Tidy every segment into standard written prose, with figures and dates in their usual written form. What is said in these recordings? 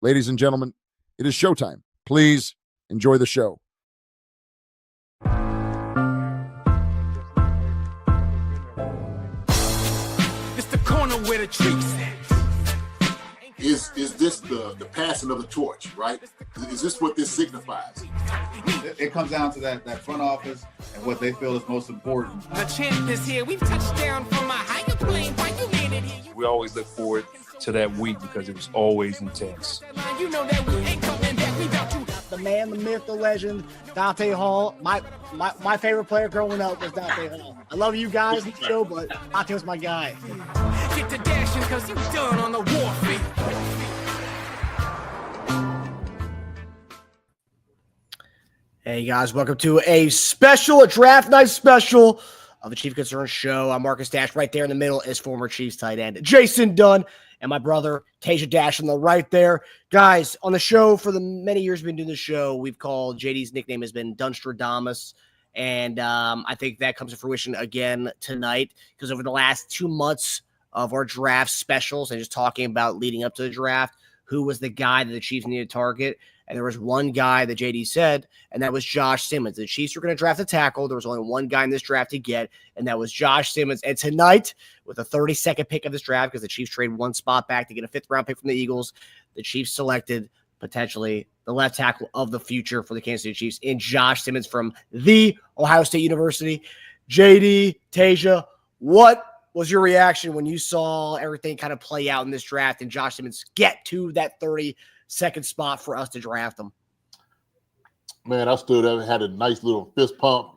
Ladies and gentlemen, it is showtime. Please enjoy the show. It's the corner where the treats at. Is this the passing of the torch, right? Is this what this signifies? It comes down to that front office and what they feel is most important. The champ is here. We've touched down from a higher plane. Why you landed here? We always look forward to that week because it was always intense. You know that we ain't coming back. We got you. The man, the myth, the legend, Dante Hall. My favorite player growing up was Dante Hall. I love you guys in the show, but Dante was my guy. Get to dashing because you done on the warfare. Hey guys, welcome to a draft night special of the Chief Concern Show. I'm Marcus Dash. Right there in the middle is former Chiefs tight end Jason Dunn and my brother Teja Dash on the right there. Guys, on the show for the many years we've been doing the show, we've called JD's nickname has been Dunstradamus. And I think that comes to fruition again tonight because over the last 2 months of our draft specials and just talking about leading up to the draft, who was the guy that the Chiefs needed to target. And there was one guy that JD said, and that was Josh Simmons. The Chiefs were going to draft a tackle. There was only one guy in this draft to get, and that was Josh Simmons. And tonight, with the 32nd pick of this draft, because the Chiefs traded one spot back to get a 5th-round pick from the Eagles, the Chiefs selected potentially the left tackle of the future for the Kansas City Chiefs in Josh Simmons from the Ohio State University. JD, Teja, what was your reaction when you saw everything kind of play out in this draft and Josh Simmons get to that 32nd spot for us to draft him? Man, I stood up and had a nice little fist pump.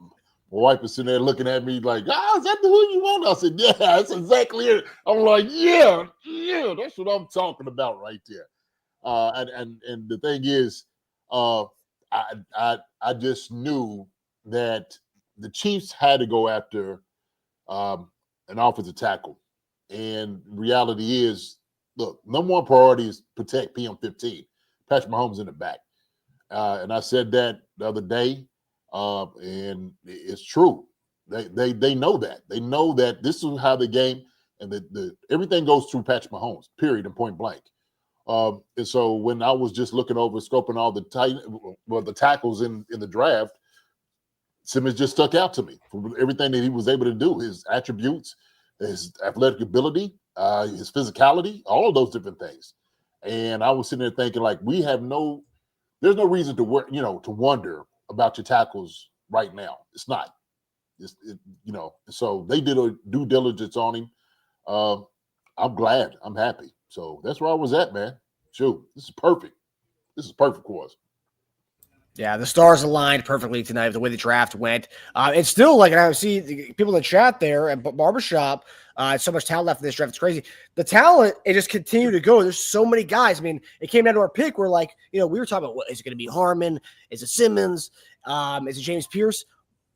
My wife was sitting there looking at me like, is that who you want? I said, yeah, that's exactly it. I'm like, yeah, that's what I'm talking about right there. And the thing is, I just knew that the Chiefs had to go after an offensive tackle. And reality is, look, number one priority is protect PM15. Patrick Mahomes in the back. And I said that the other day, and it's true. They know that. They know that this is how the game and the everything goes through Patrick Mahomes, period, and point blank. And so when I was just looking over, scoping all the tackles in the draft, Simmons just stuck out to me for everything that he was able to do, his attributes, his athletic ability, his physicality, all of those different things. And I was sitting there thinking, like, there's no reason to wonder about your tackles right now. It's not. So they did a due diligence on him. I'm glad. I'm happy. So that's where I was at, man. Shoot, this is perfect. This is perfect for us. Yeah, the stars aligned perfectly tonight with the way the draft went. It's still like, and I see the people in the chat there at Barbershop, so much talent left in this draft. It's crazy. The talent, it just continued to go. There's so many guys. I mean, it came down to our pick. We're like, we were talking about, is it going to be Harmon? Is it Simmons? Is it James Pierce?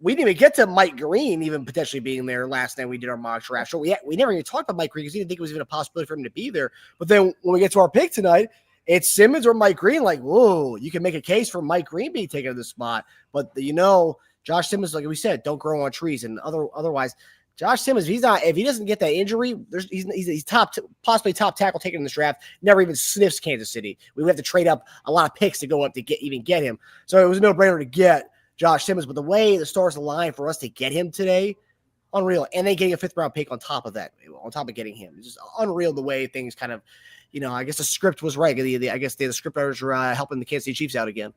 We didn't even get to Mike Green even potentially being there last night we did our mock draft. So we never even talked about Mike Green because we didn't think it was even a possibility for him to be there. But then when we get to our pick tonight, it's Simmons or Mike Green. Like, whoa, you can make a case for Mike Green being taken to the spot. But, Josh Simmons, like we said, don't grow on trees. And otherwise, Josh Simmons, if he doesn't get that injury, he's possibly top tackle taken in this draft, never even sniffs Kansas City. We would have to trade up a lot of picks to go up to get him. So it was a no-brainer to get Josh Simmons. But the way the stars aligned for us to get him today, unreal. And then getting a 5th-round pick on top of that, on top of getting him. It's just unreal the way things kind of, I guess the script was right. I guess the script writers were helping the Kansas City Chiefs out again.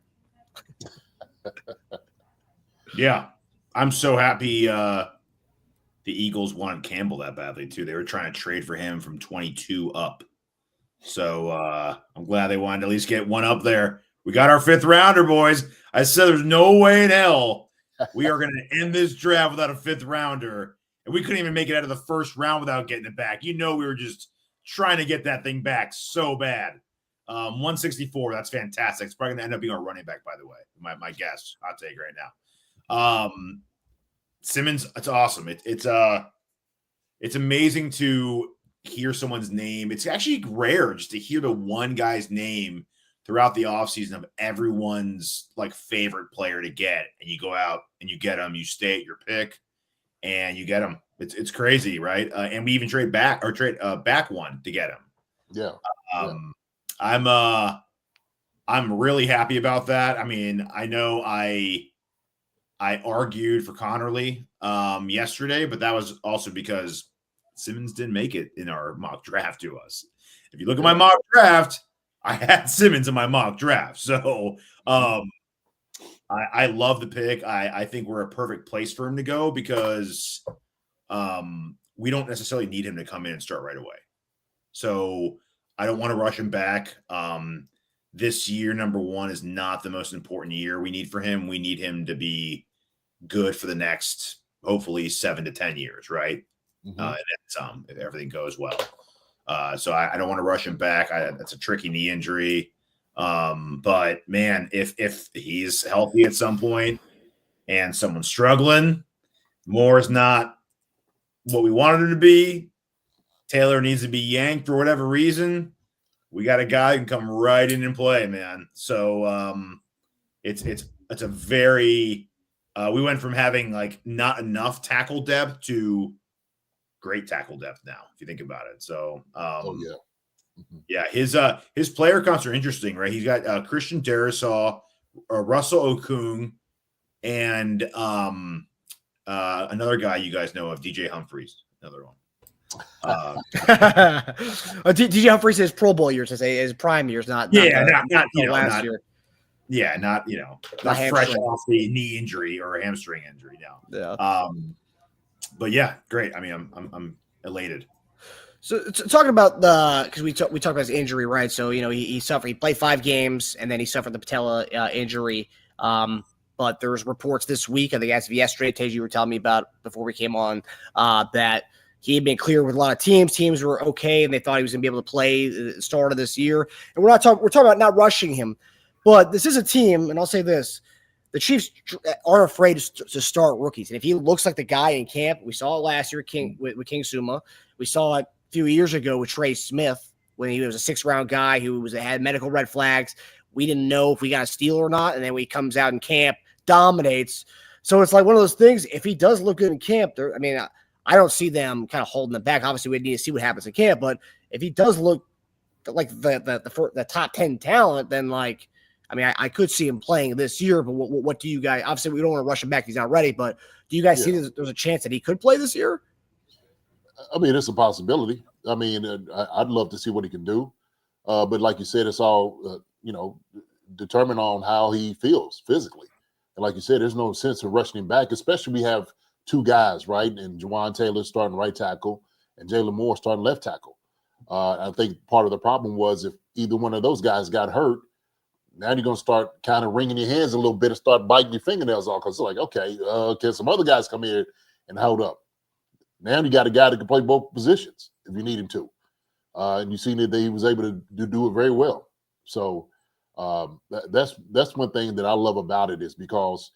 Yeah. I'm so happy the Eagles wanted Campbell that badly, too. They were trying to trade for him from 22 up. So I'm glad they wanted to at least get one up there. We got our 5th rounder, boys. I said there's no way in hell we are going to end this draft without a 5th rounder. And we couldn't even make it out of the 1st round without getting it back. We were just trying to get that thing back so bad. 164, that's fantastic. It's probably going to end up being our running back, by the way. My guess, hot take right now. Simmons, it's awesome. It's amazing to hear someone's name. It's actually rare just to hear the one guy's name throughout the offseason of everyone's favorite player to get. And you go out and you get him, you stay at your pick and you get him. It's crazy, right? And we even trade back one to get him. Yeah. I'm I'm really happy about that. I mean, I know I argued for Connerly yesterday, but that was also because Simmons didn't make it in our mock draft to us. If you look at my mock draft, I had Simmons in my mock draft. So I love the pick. I think we're a perfect place for him to go because we don't necessarily need him to come in and start right away. So I don't want to rush him back. This year, number one, is not the most important year we need for him. We need him to be good for the next, hopefully, 7 to 10 years, right? And then some, if everything goes well. So I don't want to rush him back. That's a tricky knee injury. But man, if he's healthy at some point and someone's struggling, Moore is not what we wanted him to be. Taylor needs to be yanked for whatever reason. We got a guy who can come right in and play, man. So it's a very we went from having like not enough tackle depth to great tackle depth now, if you think about it. So yeah, his player comps are interesting, right? He's got Christian Darrisaw, Russell Okung, and another guy you guys know of, DJ Humphries, another one. DJ Humphries is Pro Bowl years, his prime years, not last year. Yeah, not fresh off the knee injury or a hamstring injury now. Yeah. But yeah, great. I mean, I'm elated. So talking about because we talked about his injury, right? So he suffered. He played 5 games and then he suffered the patella injury. But there was reports this week, I think as of yesterday, Teja, you were telling me about before we came on, that he had been cleared with a lot of teams. Teams were okay, and they thought he was going to be able to play the start of this year. And we're talking about not rushing him, but this is a team, and I'll say this: the Chiefs aren't afraid to start rookies. And if he looks like the guy in camp, we saw it last year with King Suma. We saw it a few years ago with Trey Smith when he was a 6th-round guy who had medical red flags. We didn't know if we got a steal or not, and then when he comes out in camp, dominates. So it's like one of those things. If he does look good in camp, I don't see them kind of holding him back. Obviously, we need to see what happens in camp. But if he does look like the top 10 talent, then I could see him playing this year. But what do you guys? Obviously, we don't want to rush him back. He's not ready. But do you guys see there's a chance that he could play this year? I mean, it's a possibility. I mean, I'd love to see what he can do. But like you said, it's all determined on how he feels physically. And like you said, there's no sense of rushing him back, especially we have 2 guys, right? And Juwan Taylor starting right tackle and Jalen Moore starting left tackle. I think part of the problem was if either one of those guys got hurt, now you're going to start kind of wringing your hands a little bit and start biting your fingernails off because it's like, okay, can some other guys come here and hold up? Now you got a guy that can play both positions if you need him to. And you've seen that he was able to do it very well. So that's one thing that I love about it is because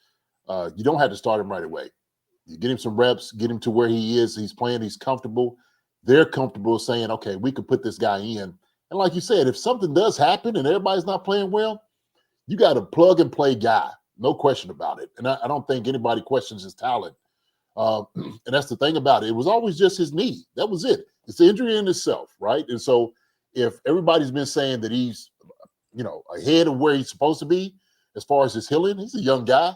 you don't have to start him right away. You get him some reps, get him to where he is. He's playing. He's comfortable. They're comfortable saying, okay, we could put this guy in. And like you said, if something does happen and everybody's not playing well, you got a plug and play guy. No question about it. And I don't think anybody questions his talent. And that's the thing about it. It was always just his knee. That was it. It's the injury in itself, right? And so if everybody's been saying that he's, ahead of where he's supposed to be as far as his healing, he's a young guy.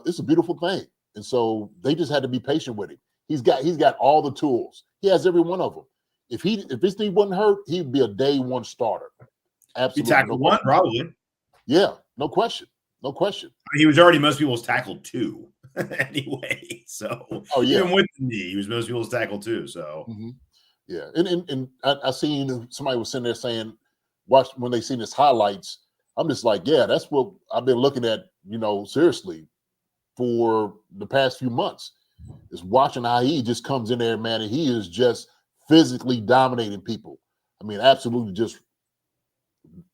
It's a beautiful thing. And so they just had to be patient with him. He's got all the tools. He has every one of them. If his knee wasn't hurt, he'd be a day 1 starter. Absolutely. He tackled 1, probably. Yeah, no question. No question. He was already most people's tackle 2 anyway. So even with the knee, he was most people's tackle 2. So yeah. And I seen somebody was sitting there saying, watch when they seen his highlights. I'm just like, yeah, that's what I've been looking at, seriously for the past few months is watching how he just comes in there, man, and he is just physically dominating people. I mean, absolutely just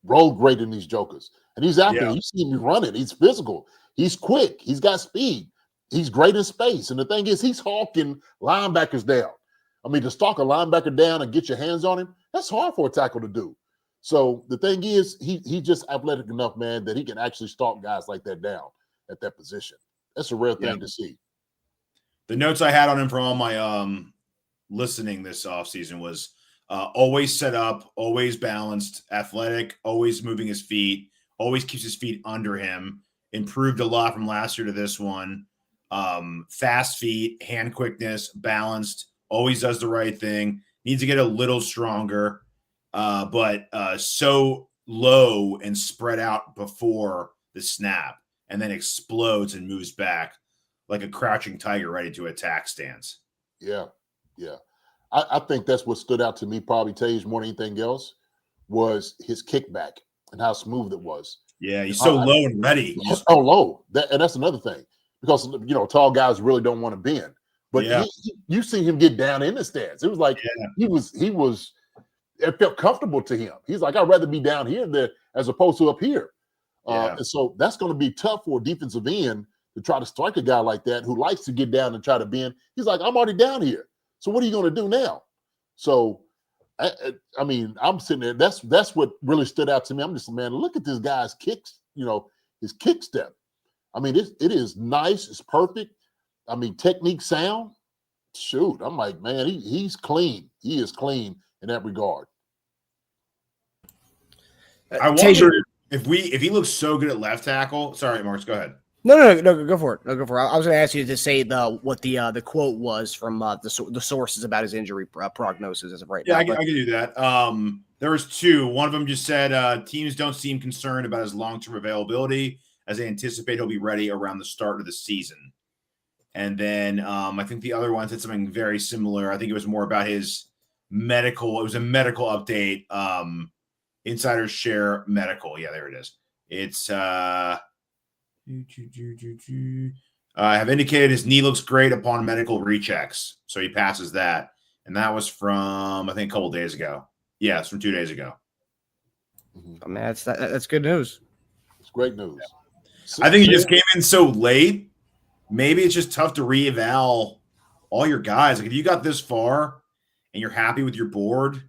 road grading these jokers. And he's out there. You see him running. He's physical. He's quick. He's got speed. He's great in space. And the thing is, he's hawking linebackers down. I mean, to stalk a linebacker down and get your hands on him, that's hard for a tackle to do. So the thing is, he's just athletic enough, man, that he can actually stalk guys like that down at that position. That's a rare thing to see. The notes I had on him from all my listening this offseason was always set up, always balanced, athletic, always moving his feet, always keeps his feet under him, improved a lot from last year to this one. Fast feet, hand quickness, balanced, always does the right thing. Needs to get a little stronger, but so low and spread out before the snap, and then explodes and moves back like a crouching tiger ready to attack stance. Yeah. I think that's what stood out to me probably, Tage, more than anything else, was his kickback and how smooth it was. Yeah, he's so low and ready. Low. And that's another thing. Because, tall guys really don't want to bend. But you see him get down in the stance. It was like he was it felt comfortable to him. He's like, I'd rather be down here than as opposed to up here. And so that's going to be tough for a defensive end to try to strike a guy like that who likes to get down and try to bend. He's like, I'm already down here. So what are you going to do now? So, I mean, I'm sitting there. That's what really stood out to me. I'm just, man, look at this guy's kicks, his kick step. I mean, it is nice. It's perfect. I mean, technique sound. Shoot, I'm like, man, he's clean. He is clean in that regard. I wonder if he looks so good at left tackle. Sorry, Marks, go ahead. No, go for it. I was going to ask you to say what the quote was from the sources about his injury prognosis as of right now. I can do that. There was two. One of them just said teams don't seem concerned about his long-term availability as they anticipate he'll be ready around the start of the season. And then I think the other one said something very similar. I think it was more about his medical. It was a medical update. Insiders share medical. Yeah, there it is. It's have indicated his knee looks great upon medical rechecks. So he passes that. And that was from, I think, a couple days ago. Yeah, it's from 2 days ago. Oh, man, that's good news. It's great news. I think he just came in so late. Maybe it's just tough to reeval all your guys. Like if you got this far and you're happy with your board,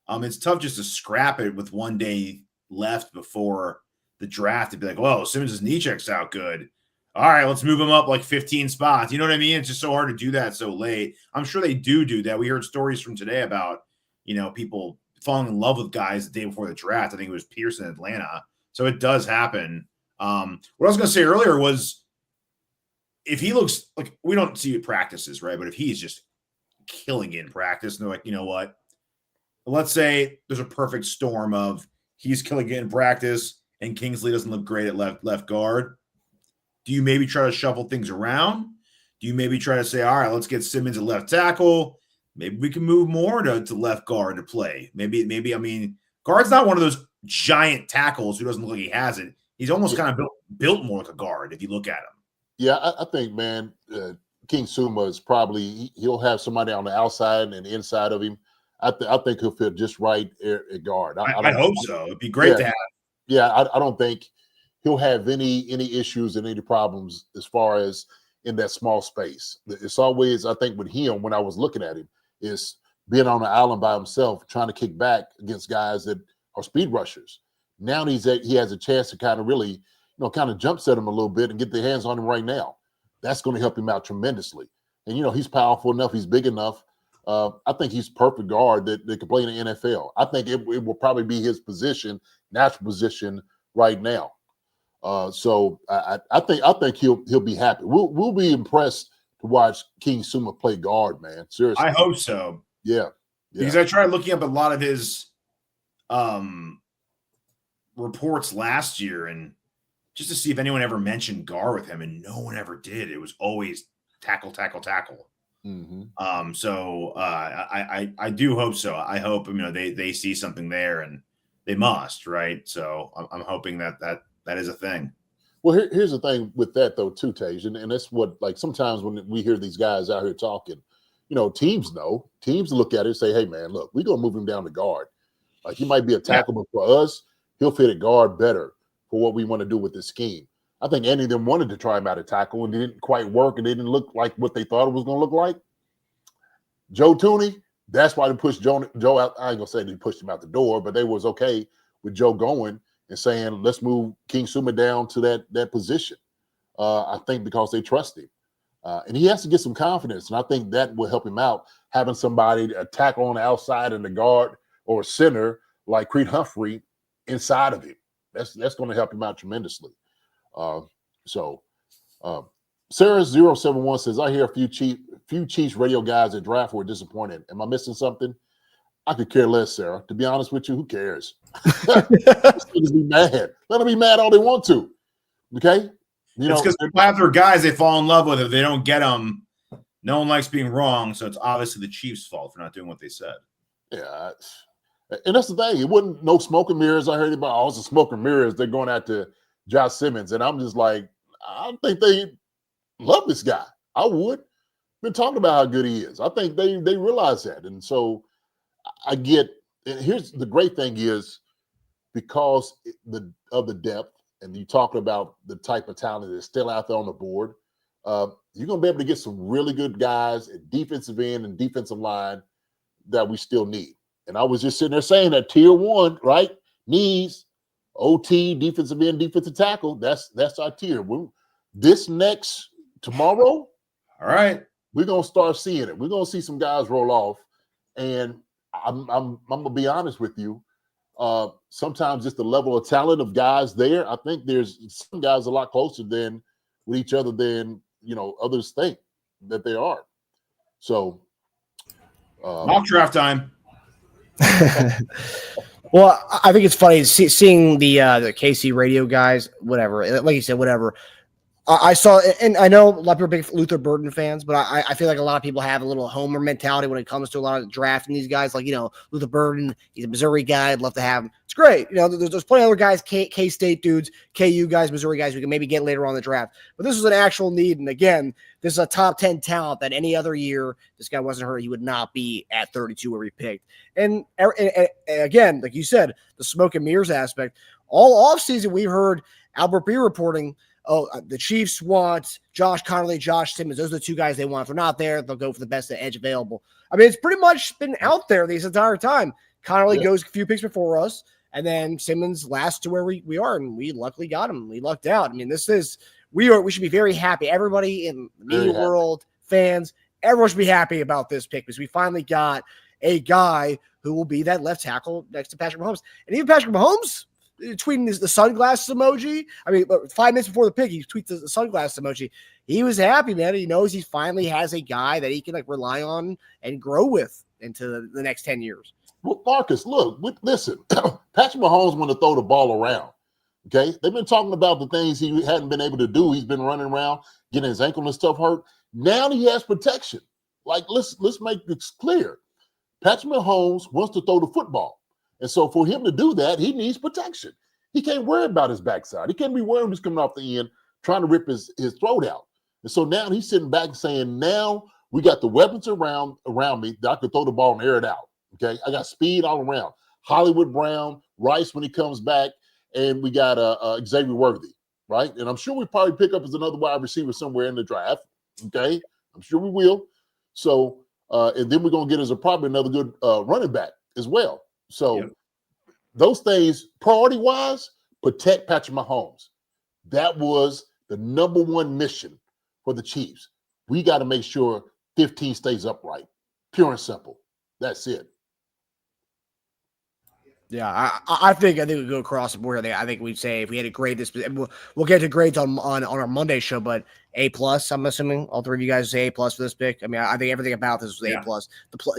it's tough just to scrap it with 1 day left before the draft to be like, whoa, Simmons' knee checks out good. All right, let's move him up like 15 spots. You know what I mean? It's just so hard to do that so late. I'm sure they do that. We heard stories from today about, people falling in love with guys the day before the draft. I think it was Pierce in Atlanta. So it does happen. What I was going to say earlier was if he looks like we don't see it practices, right? But if he's just killing it in practice, and they're like, you know what? Let's say there's a perfect storm of he's killing it in practice and Kingsley doesn't look great at left guard. Do you maybe try to shuffle things around? Do you maybe try to say, all right, let's get Simmons at left tackle. Maybe we can move more to left guard to play. Maybe, I mean, guard's not one of those giant tackles who doesn't look like he has it. He's almost kind of built more like a guard if you look at him. Yeah, I think, man, King Suma is probably he'll have somebody on the outside and the inside of him. I think he'll fit just right at guard. I hope so. It'd be great to have. Yeah, I don't think he'll have any issues and any problems as far as in that small space. It's always, I think, with him when I was looking at him, is being on the island by himself, trying to kick back against guys that are speed rushers. Now he has a chance to kind of really, kind of jump set him a little bit and get their hands on him right now. That's going to help him out tremendously. And, he's powerful enough. He's big enough. I think he's perfect guard that can play in the NFL. I think it will probably be his position, natural position right now. So I think he'll be happy. We'll be impressed to watch King Suma play guard, man. Seriously. I hope so. Yeah. Because I tried looking up a lot of his reports last year and just to see if anyone ever mentioned guard with him, and no one ever did. It was always tackle. Mm-hmm. So I do hope so. I hope they see something there, and they must, right? So I'm hoping that is a thing. Well, here's the thing with that though, too, Tej, and that's what, like, sometimes when we hear these guys out here talking, teams look at it and say, hey man, look, we're gonna move him down to guard. Like, he might be a tackle, but for us, he'll fit at guard better for what we want to do with this scheme. I think any of them wanted to try him out at tackle and it didn't quite work and it didn't look like what they thought it was going to look like. Joe Tooney, that's why they pushed Joe out. I ain't going to say they pushed him out the door, but they was okay with Joe going and saying, let's move King Suma down to that position. I think because they trust him. And he has to get some confidence, and I think that will help him out, having somebody a tackle on the outside and the guard or a center like Creed Humphrey inside of him. That's going to help him out tremendously. Sarah071 says, I hear a few Chiefs radio guys at draft were disappointed. Am I missing something? I could care less, Sarah. To be honest with you, who cares? Just be mad. Let them be mad all they want to. Okay? It's because people have their guys they fall in love with. If they don't get them, no one likes being wrong. So it's obviously the Chiefs' fault for not doing what they said. Yeah. And that's the thing. It wasn't no smoke and mirrors. I heard about it's a smoke and mirrors. They're going after Josh Simmons. And I'm just like, I don't think they love this guy. I would. Been talking about how good he is. I think they realize that. And so I get, and here's the great thing is because of the depth, and you talking about the type of talent that's still out there on the board, you're going to be able to get some really good guys at defensive end and defensive line that we still need. And I was just sitting there saying that tier one, right, needs OT, defensive end, defensive tackle. That's our tier. This next tomorrow, all right, we're going to start seeing it. We're going to see some guys roll off. And I'm going to be honest with you. Sometimes just the level of talent of guys there, I think there's some guys a lot closer than with each other than, others think that they are. So mock draft time. Well, I think it's funny seeing the KC radio guys, whatever, like you said, whatever. I saw, and I know a lot of people are big Luther Burden fans, but I feel like a lot of people have a little homer mentality when it comes to a lot of drafting these guys. Like, Luther Burden, he's a Missouri guy. I'd love to have him. It's great. There's plenty of other guys, K-State dudes, KU guys, Missouri guys we can maybe get later on in the draft. But this was an actual need. And again, this is a top 10 talent that any other year, this guy wasn't hurt, he would not be at 32 where he picked. And again, like you said, the smoke and mirrors aspect, all offseason we heard Albert B reporting, the Chiefs want Josh Connolly, Josh Simmons. Those are the two guys they want. If they're not there, they'll go for the best edge available. I mean, it's pretty much been out there this entire time. Connolly goes a few picks before us, and then Simmons lasts to where we are, and we luckily got him. We lucked out. I mean, we should be very happy. Everybody in the media world, fans, everyone should be happy about this pick because we finally got a guy who will be that left tackle next to Patrick Mahomes. And even Patrick Mahomes, tweeting the sunglasses emoji. I mean, 5 minutes before the pick, he tweets the sunglasses emoji. He was happy, man. He knows he finally has a guy that he can rely on and grow with into the next 10 years. Well, Marcus, look, listen, Patrick Mahomes want to throw the ball around. Okay. They've been talking about the things he hadn't been able to do. He's been running around, getting his ankle and stuff hurt. Now he has protection. Like, let's make this clear. Patrick Mahomes wants to throw the football. And so for him to do that, he needs protection. He can't worry about his backside. He can't be worried he's coming off the end, trying to rip his throat out. And so now he's sitting back and saying, now we got the weapons around me that I could throw the ball and air it out. Okay, I got speed all around. Hollywood Brown, Rice when he comes back, and we got Xavier Worthy, right? And I'm sure we probably pick up as another wide receiver somewhere in the draft. Okay, I'm sure we will. So, and then we're going to get probably another good running back as well. So those things, priority-wise, protect Patrick Mahomes. That was the number one mission for the Chiefs. We got to make sure 15 stays upright. Pure and simple. That's it. Yeah, I think we go across the board. I think we'd say if we had to grade this, we'll get to grades on our Monday show, but A+, I'm assuming all three of you guys say A+ for this pick. I mean, I think everything about this was A+.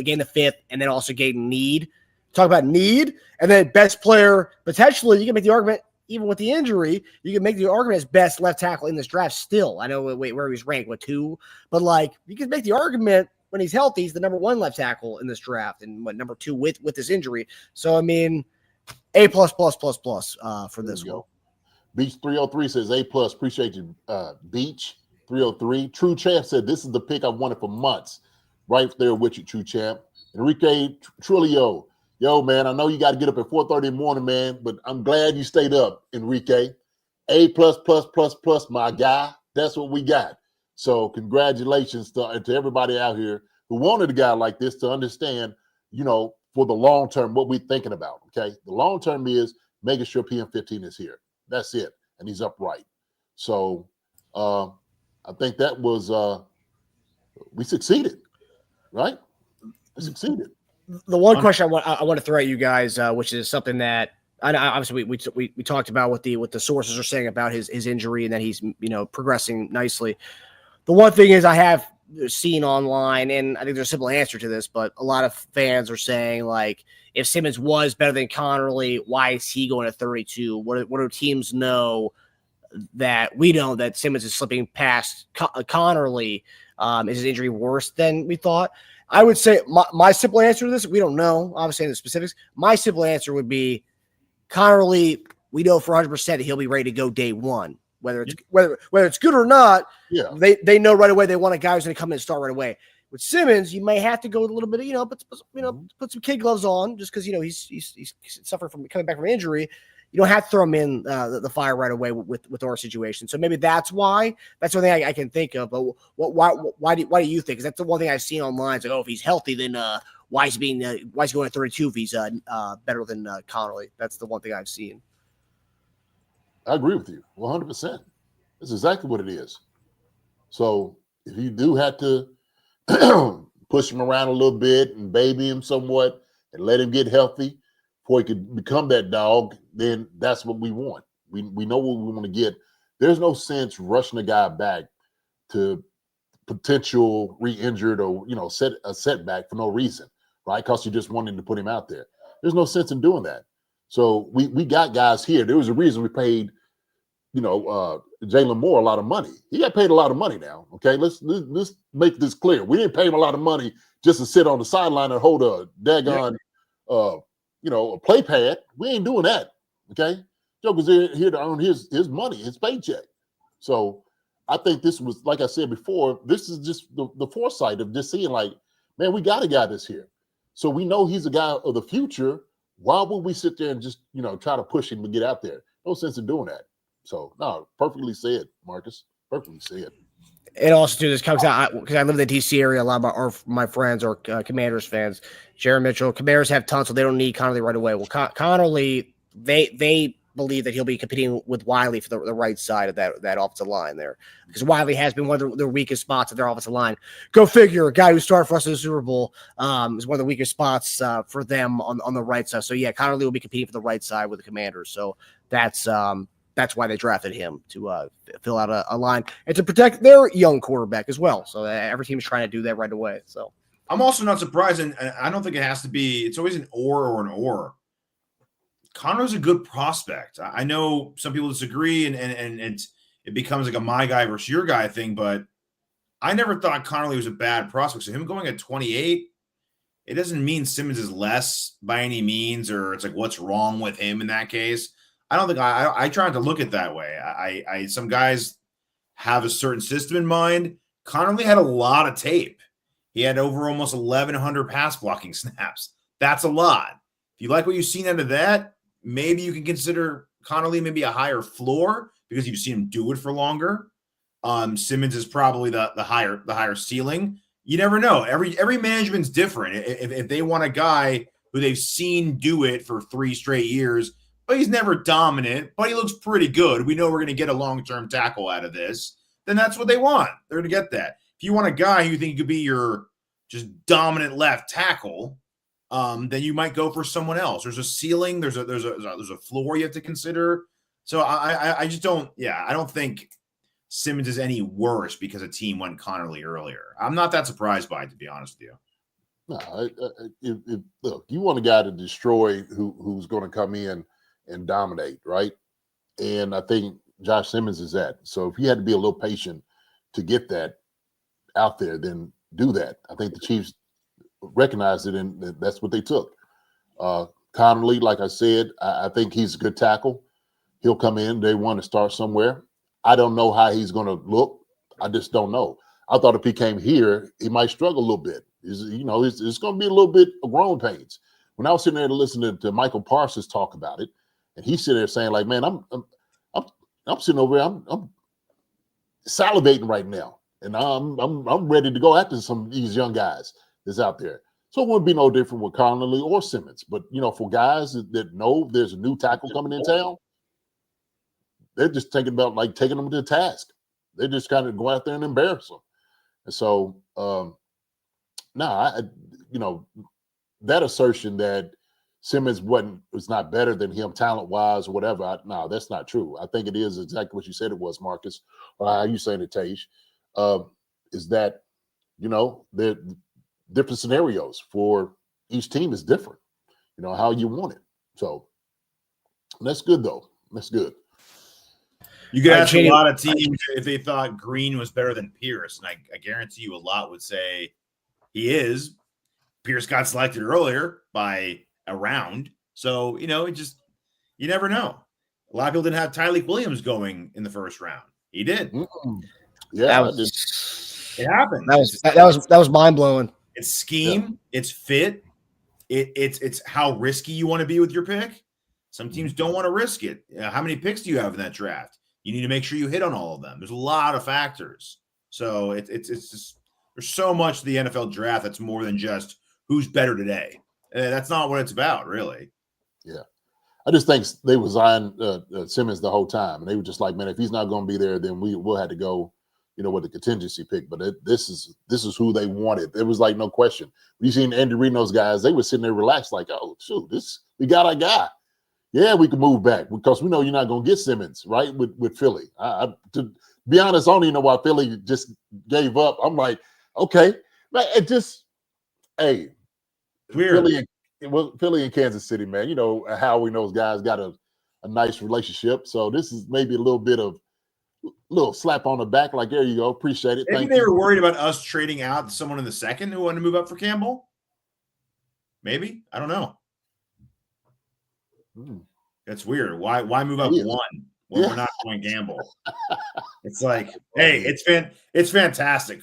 Getting the fifth, and then also getting need. Talk about need, and then best player, potentially, you can make the argument, even with the injury, you can make the argument as best left tackle in this draft still. I know where he's ranked, 2? But, you can make the argument when he's healthy, he's the number 1 left tackle in this draft, and number 2 with this injury. So, I mean, A++++ for this one. Beach 303 says A+. Appreciate you, Beach 303. True Champ said, this is the pick I've wanted for months. Right there with you, True Champ. Enrique Trulio. Yo, man, I know you got to get up at 4:30 in the morning, man, but I'm glad you stayed up, Enrique. A++++, my guy. That's what we got. So congratulations to everybody out here who wanted a guy like this to understand, for the long term, what we're thinking about, okay? The long term is making sure PM15 is here. That's it. And he's upright. So I think that was we succeeded, right? We succeeded. The one question I want to throw at you guys, which is something that And obviously we talked about what the sources are saying about his injury and that he's progressing nicely. The one thing is I have seen online, and I think there's a simple answer to this, but a lot of fans are saying, like, if Simmons was better than Connerly, why is he going to 32? What do teams know that we know that Simmons is slipping past Connerly? Is his injury worse than we thought? I would say my simple answer to this, we don't know, obviously, in the specifics. My simple answer would be Connerly, we know for 100% that he'll be ready to go day one. Whether it's good or not, Yeah. they know right away they want a guy who's going to come in and start right away. With Simmons, you may have to go a little bit, put some kid gloves on just because he's suffering from coming back from injury. You don't have to throw him in the fire right away with our situation. So maybe that's why. That's the thing I can think of. But why do you think? Because that's the one thing I've seen online. It's like, oh, if he's healthy, then why is he going at 32 if he's better than Connerly? That's the one thing I've seen. I agree with you 100%. That's exactly what it is. So if you do have to push him around a little bit and baby him somewhat and let him get healthy before he could become that dog, then that's what we want. We know what we want to get. There's no sense rushing a guy back to potential re-injured or a setback for no reason, right? Because you just wanted to put him out there. There's no sense in doing that. So we got guys here. There was a reason we paid, Jalen Moore a lot of money. He got paid a lot of money now. Okay, let's make this clear. We didn't pay him a lot of money just to sit on the sideline and hold a daggone, a play pad. We ain't doing that. Okay, Joker's here to earn his money, his paycheck. So I think this was, like I said before, this is just the foresight of just seeing, like, man, we got a guy that's here. So we know he's a guy of the future. Why would we sit there and just, try to push him to get out there? No sense in doing that. So, no, perfectly said, Marcus. Perfectly said. And also, too, this comes out because I live in the D.C. area. A lot of my friends are Commanders fans. Jared Mitchell, Commanders have tons, so they don't need Connerly right away. Well, Connerly, they believe that he'll be competing with Wiley for the right side of that offensive line there, because Wiley has been one of their weakest spots of their offensive line. Go figure, a guy who started for us in the Super Bowl is one of the weakest spots for them on the right side. So yeah, Connerly will be competing for the right side with the Commanders. So that's why they drafted him to fill out a line and to protect their young quarterback as well. So every team is trying to do that right away. So I'm also not surprised, and I don't think it has to be. It's always an or an or. Conner's a good prospect. I know some people disagree, and it becomes like a my guy versus your guy thing, but I never thought Connerly was a bad prospect. So him going at 28, it doesn't mean Simmons is less by any means, or it's like what's wrong with him in that case. I don't think I tried to look at it that way. I some guys have a certain system in mind. Connerly had a lot of tape. He had over almost 1,100 pass blocking snaps. That's a lot. If you like what you've seen out of that, maybe you can consider Connerly maybe a higher floor because you've seen him do it for longer. Simmons is probably the higher ceiling. You never know. Every management's different. If they want a guy who they've seen do it for 3 straight years, but he's never dominant, but he looks pretty good, we know we're going to get a long-term tackle out of this, then that's what they want. They're going to get that. If you want a guy who you think could be your just dominant left tackle, then you might go for someone else. There's a ceiling. There's a floor you have to consider. So I just don't. Yeah, I don't think Simmons is any worse because a team went Connerly earlier. I'm not that surprised by it, to be honest with you. No, look, you want a guy to destroy who's going to come in and dominate, right? And I think Josh Simmons is that. So if you had to be a little patient to get that out there, then do that. I think the Chiefs recognized it, and that's what they took. Connerly, like I said, I think he's a good tackle. He'll come in. They want to start somewhere. I don't know how he's going to look. I just don't know. I thought if he came here, he might struggle a little bit. It's going to be a little bit of growing pains. When I was sitting there listening to Michael Parsons talk about it, and he's sitting there saying, like, man, I'm sitting over here, I'm salivating right now, and I'm ready to go after some of these young guys that's out there. So it wouldn't be no different with Connerly or Simmons. But for guys that know there's a new tackle coming in town, they're just thinking about like taking them to the task. They just kind of go out there and embarrass them. And so, that assertion that Simmons was not better than him talent wise or whatever. No, that's not true. I think it is exactly what you said it was, Marcus. Or how you saying it, Tej? Is that the different scenarios for each team is different. How you want it. So that's good though. That's good. You could ask a lot of teams if they thought Green was better than Pierce, and I guarantee you a lot would say he is. Pierce got selected earlier by a round, so you never know. A lot of people didn't have Tyreek Williams going in the first round. He did. Mm-mm. Yeah, it happened. That was mind blowing. It's scheme. Yeah. It's fit. It's how risky you want to be with your pick. Some teams don't want to risk it. How many picks do you have in that draft? You need to make sure you hit on all of them. There's a lot of factors. So it's just there's so much to the NFL draft that's more than just who's better today. That's not what it's about, really. Yeah. I just think they was eyeing Simmons the whole time. And they were just like, man, if he's not going to be there, then we'll have to go, with the contingency pick. But this is who they wanted. It was like no question. We seen Andy Reid and those guys, they were sitting there relaxed like, oh, shoot, we got our guy. Yeah, we can move back because we know you're not going to get Simmons, right, with Philly. To be honest, I don't even know why Philly just gave up. I'm like, okay. It just, hey, weird. Philly and Kansas City, man. How we know those guys got a nice relationship. So this is maybe a little bit of little slap on the back. Like, there you go. Appreciate it. Maybe they were worried about us trading out to someone in the second who wanted to move up for Campbell. Maybe. I don't know. That's weird. Why move up one when we're not going Campbell? It's like, hey, it's fantastic.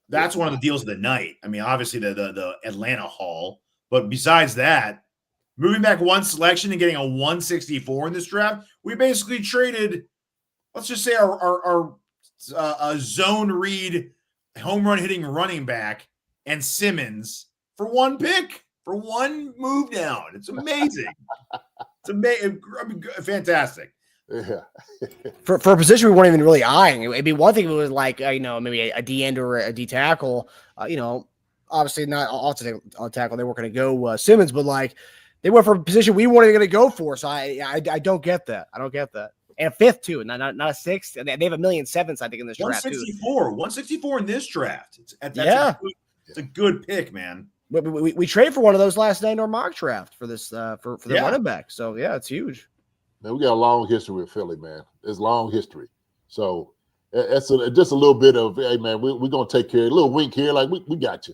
That's one of the deals of the night. I mean, obviously the Atlanta haul, but besides that, moving back one selection and getting a 164 in this draft, we basically traded, let's just say our zone read home run hitting running back and Simmons for one pick, for one move down. It's amazing. It's amazing. I mean, fantastic. Yeah. for a position we weren't even really eyeing. It'd be one thing if it was like, maybe a D end or a D tackle, obviously not on tackle. They weren't going to go Simmons, but like they went for a position we weren't going to go for. So I don't get that. I don't get that. And a fifth too, not a sixth. And they have 1,000,007, I think, in this draft. 164 in this draft. It's a good pick, man. We traded for one of those last night in our mock draft for this for the running back. So yeah, it's huge. Man, we got a long history with Philly, man. It's long history. So it's just a little bit of, hey man, we're gonna take care of a little wink here, like we got you.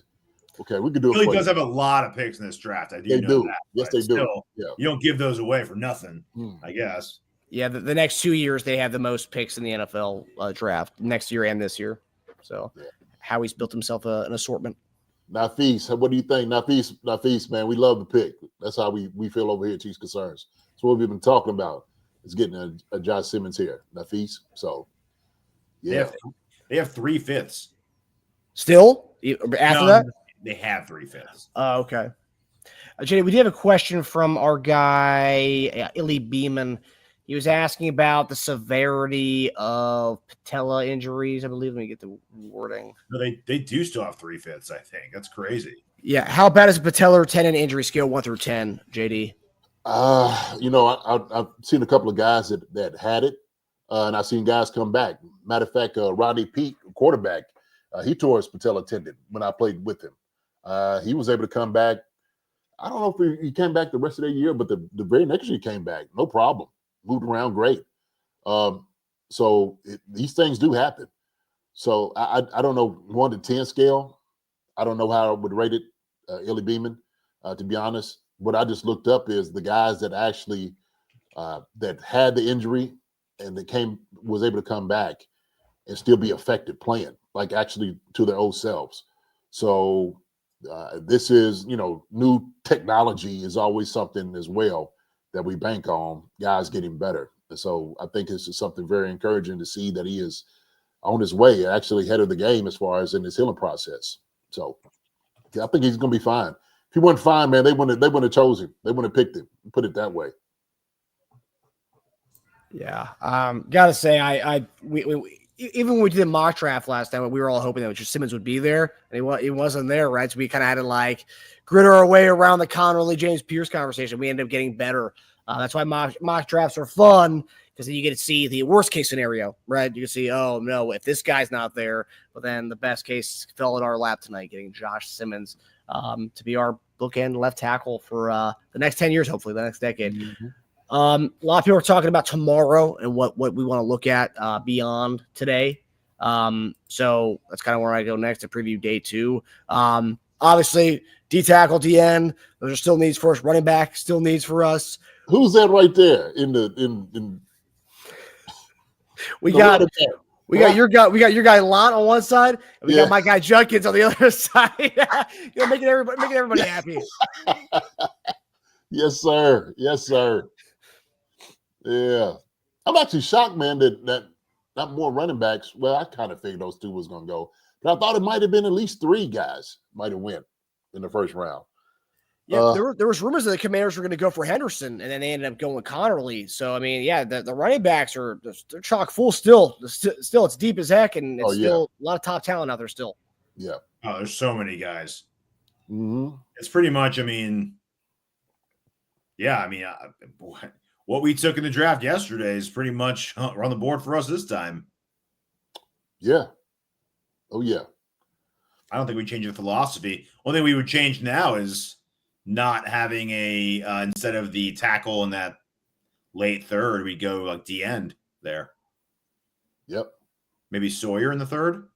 Okay, we can do it. Philly does have a lot of picks in this draft. I do know that. Yes, they do. Yeah. You don't give those away for nothing, I guess. Yeah, the next 2 years they have the most picks in the NFL draft, next year and this year. So Howie's built himself an assortment. Nafis, what do you think? Nafis, man, we love the pick. That's how we feel over here at Chiefs Concerns. That's what we've been talking about. Is getting a Josh Simmons here, Nafis. So, yeah, they have 3 fifths. Still after that, they have 3 fifths. Oh, okay. JD, we did have a question from our guy Illy Beeman. He was asking about the severity of patella injuries. I believe. Let me get the wording. No, they do still have 3 fifths. I think that's crazy. Yeah, how bad is a patellar tendon injury scale 1 through 10, JD? I've seen a couple of guys that had it, and I've seen guys come back. Matter of fact, Rodney Peete, quarterback, he tore his patella tendon when I played with him. He was able to come back. I don't know if he came back the rest of the year, but the very next year he came back, no problem. Moved around great. So these things do happen. So I don't know 1 to 10 scale. I don't know how I would rate it, Illy Beeman, to be honest. What I just looked up is the guys that actually that had the injury and was able to come back and still be effective playing, like actually to their old selves. So this is, new technology is always something as well that we bank on, guys getting better. And so I think this is something very encouraging to see that he is on his way, actually ahead of the game as far as in his healing process. So I think he's going to be fine. If he wasn't fine, man, they wouldn't have chosen him. They wouldn't have picked him. Put it that way. Yeah. Gotta say, even when we did mock draft last time, we were all hoping that Josh Simmons would be there, and he wasn't there, right? So we kind of had to like grit our way around the Connerly James Pierce conversation. We ended up getting better. That's why mock drafts are fun, because then you get to see the worst case scenario, right? You can see, oh no, if this guy's not there, but then the best case fell in our lap tonight, getting Josh Simmons to be our bookend left tackle for the next 10 years, hopefully the next decade. Mm-hmm. A lot of people are talking about tomorrow and what we want to look at beyond today. So that's kind of where I go next to preview day 2. Obviously, D tackle, DN, those are still needs for us. Running back still needs for us. Who's that right there in We got your guy Lott on one side, and we got my guy Judkins on the other side. Making everybody happy. Yes, sir. Yes, sir. Yeah. I'm actually shocked, man, that not more running backs. Well, I kind of figured those 2 was going to go. But I thought it might have been at least 3 guys might have went in the first round. Yeah, there was rumors that the Commanders were going to go for Henderson, and then they ended up going with Connerly. So, I mean, yeah, the running backs they're chock full still. Still, it's deep as heck, and it's still a lot of top talent out there still. Yeah. Oh, there's so many guys. Mm-hmm. It's pretty much, I mean, what we took in the draft yesterday is pretty much on the board for us this time. Yeah. Oh, yeah. I don't think we change the philosophy. Only thing we would change now is not having instead of the tackle in that late third, we go like the end there. Yep. Maybe Sawyer in the third.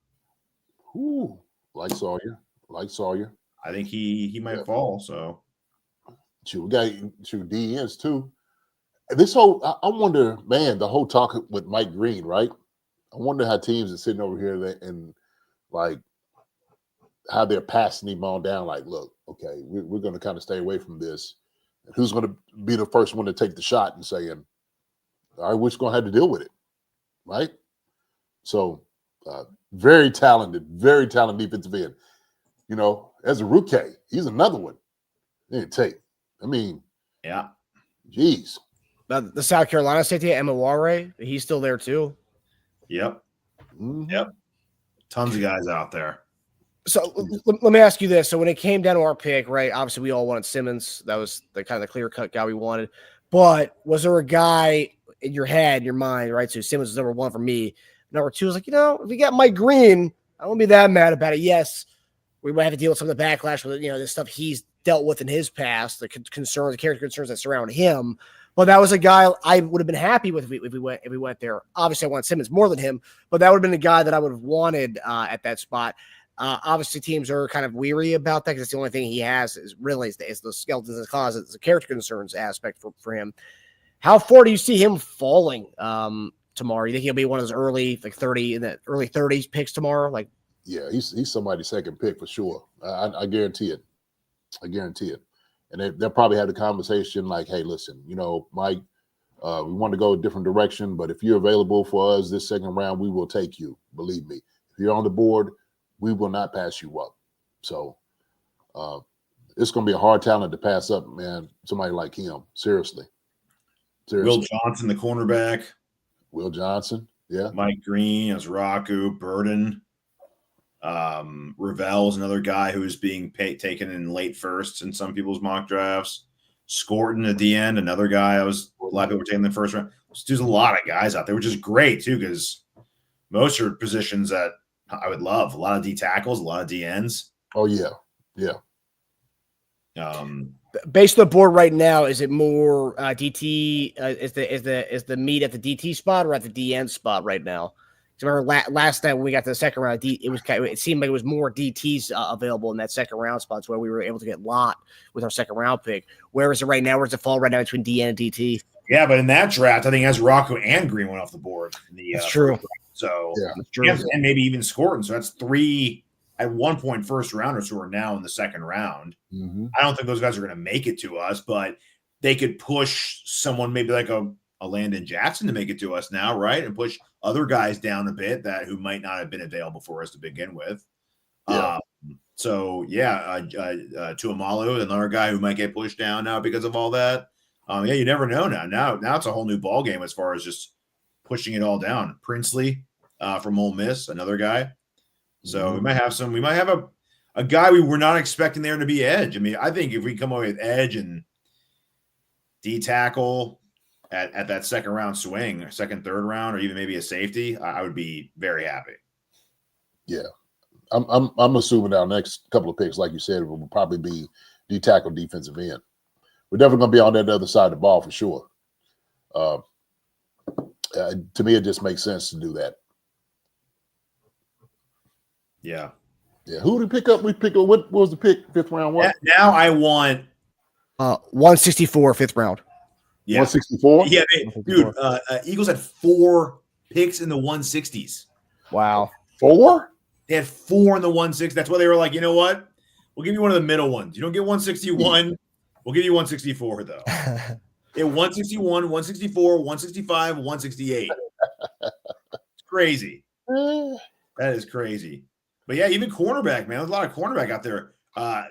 Ooh, like Sawyer. I think he might fall. So we got DNs too. This whole, I wonder, man, the whole talk with Mike Green, right? I wonder how teams are sitting over here and like how they're passing him on down. Like, look, okay, we're going to kind of stay away from this. Who's going to be the first one to take the shot and saying, all right, we're just going to have to deal with it, right? So, very talented defensive end. You know, as a rookie, he's another one. I mean, yeah, geez. The South Carolina safety, Emaware, he's still there too. Yep. Mm-hmm. Yep. Tons of guys out there. So let me ask you this. So when it came down to our pick, right, obviously we all wanted Simmons. That was the kind of the clear-cut guy we wanted. But was there a guy in your head, in your mind, right? So Simmons was number 1 for me. Number 2 was like, if we got Mike Green, I won't be that mad about it. Yes, we might have to deal with some of the backlash with, the stuff he's dealt with in his past, the concerns, the character concerns that surround him. But that was a guy I would have been happy with if we went there. Obviously, I want Simmons more than him, but that would have been the guy that I would have wanted at that spot. Obviously, teams are kind of weary about that because it's the only thing he has is the skeletons in the closet. It's the character concerns aspect for him. How far do you see him falling tomorrow? You think he'll be one of those early, like 30 in the early 30s picks tomorrow? Like, yeah, he's somebody's second pick for sure. I guarantee it. And they'll probably have the conversation like, hey, listen, Mike, we want to go a different direction, but if you're available for us this second round, we will take you. Believe me. If you're on the board, we will not pass you up. So it's going to be a hard talent to pass up, man, somebody like him. Seriously. Will Johnson, the cornerback. Will Johnson, yeah. Mike Green, Azraku, Burden. Ravel is another guy who is being taken in late firsts in some people's mock drafts. Scorton at the end, another guy a lot of people were taking in the first round. There's a lot of guys out there, which is great too, because most are positions that I would love. A lot of D tackles, a lot of DNs. Oh yeah. Based on the board right now, is it more DT? Is the meat at the DT spot or at the DN spot right now? Remember last time when we got to the second round, it seemed like it was more DTs available in that second round spots where we were able to get Lott with our second round pick. Where is it right now? Where's it fall right now between DN and DT? Yeah, but in that draft, I think Azraku and Green went off the board. That's true. So that's true. And maybe even Scorton. So that's 3 at one point first rounders who are now in the second round. Mm-hmm. I don't think those guys are going to make it to us, but they could push someone maybe like a Landon Jackson to make it to us now, right? And push other guys down a bit who might not have been available for us to begin with. Yeah. Tuamalu, another guy who might get pushed down now because of all that. Yeah, you never know now. Now it's a whole new ball game as far as just pushing it all down. Princely, from Ole Miss, another guy. So we might have a guy we were not expecting there to be edge. I mean, I think if we come away with edge and D tackle at that second round swing, second, third round, or even maybe a safety, I would be very happy. Yeah. I'm assuming our next couple of picks, like you said, will probably be D tackle, defensive end. We're definitely going to be on that other side of the ball for sure. To me, it just makes sense to do that. Yeah. Yeah. Who did we pick up? What was the pick? Fifth round? What? Now I want 164, fifth round. Yeah. 164? Yeah, dude. Eagles had 4 picks in the 160s. Wow. 4? They had 4 in the 160s. That's why they were like, you know what? We'll give you one of the middle ones. You don't get 161. We'll give you 164, though. Yeah, 161, 164, 165, 168. It's crazy. That is crazy. But yeah, even cornerback, man. There's a lot of cornerback out there.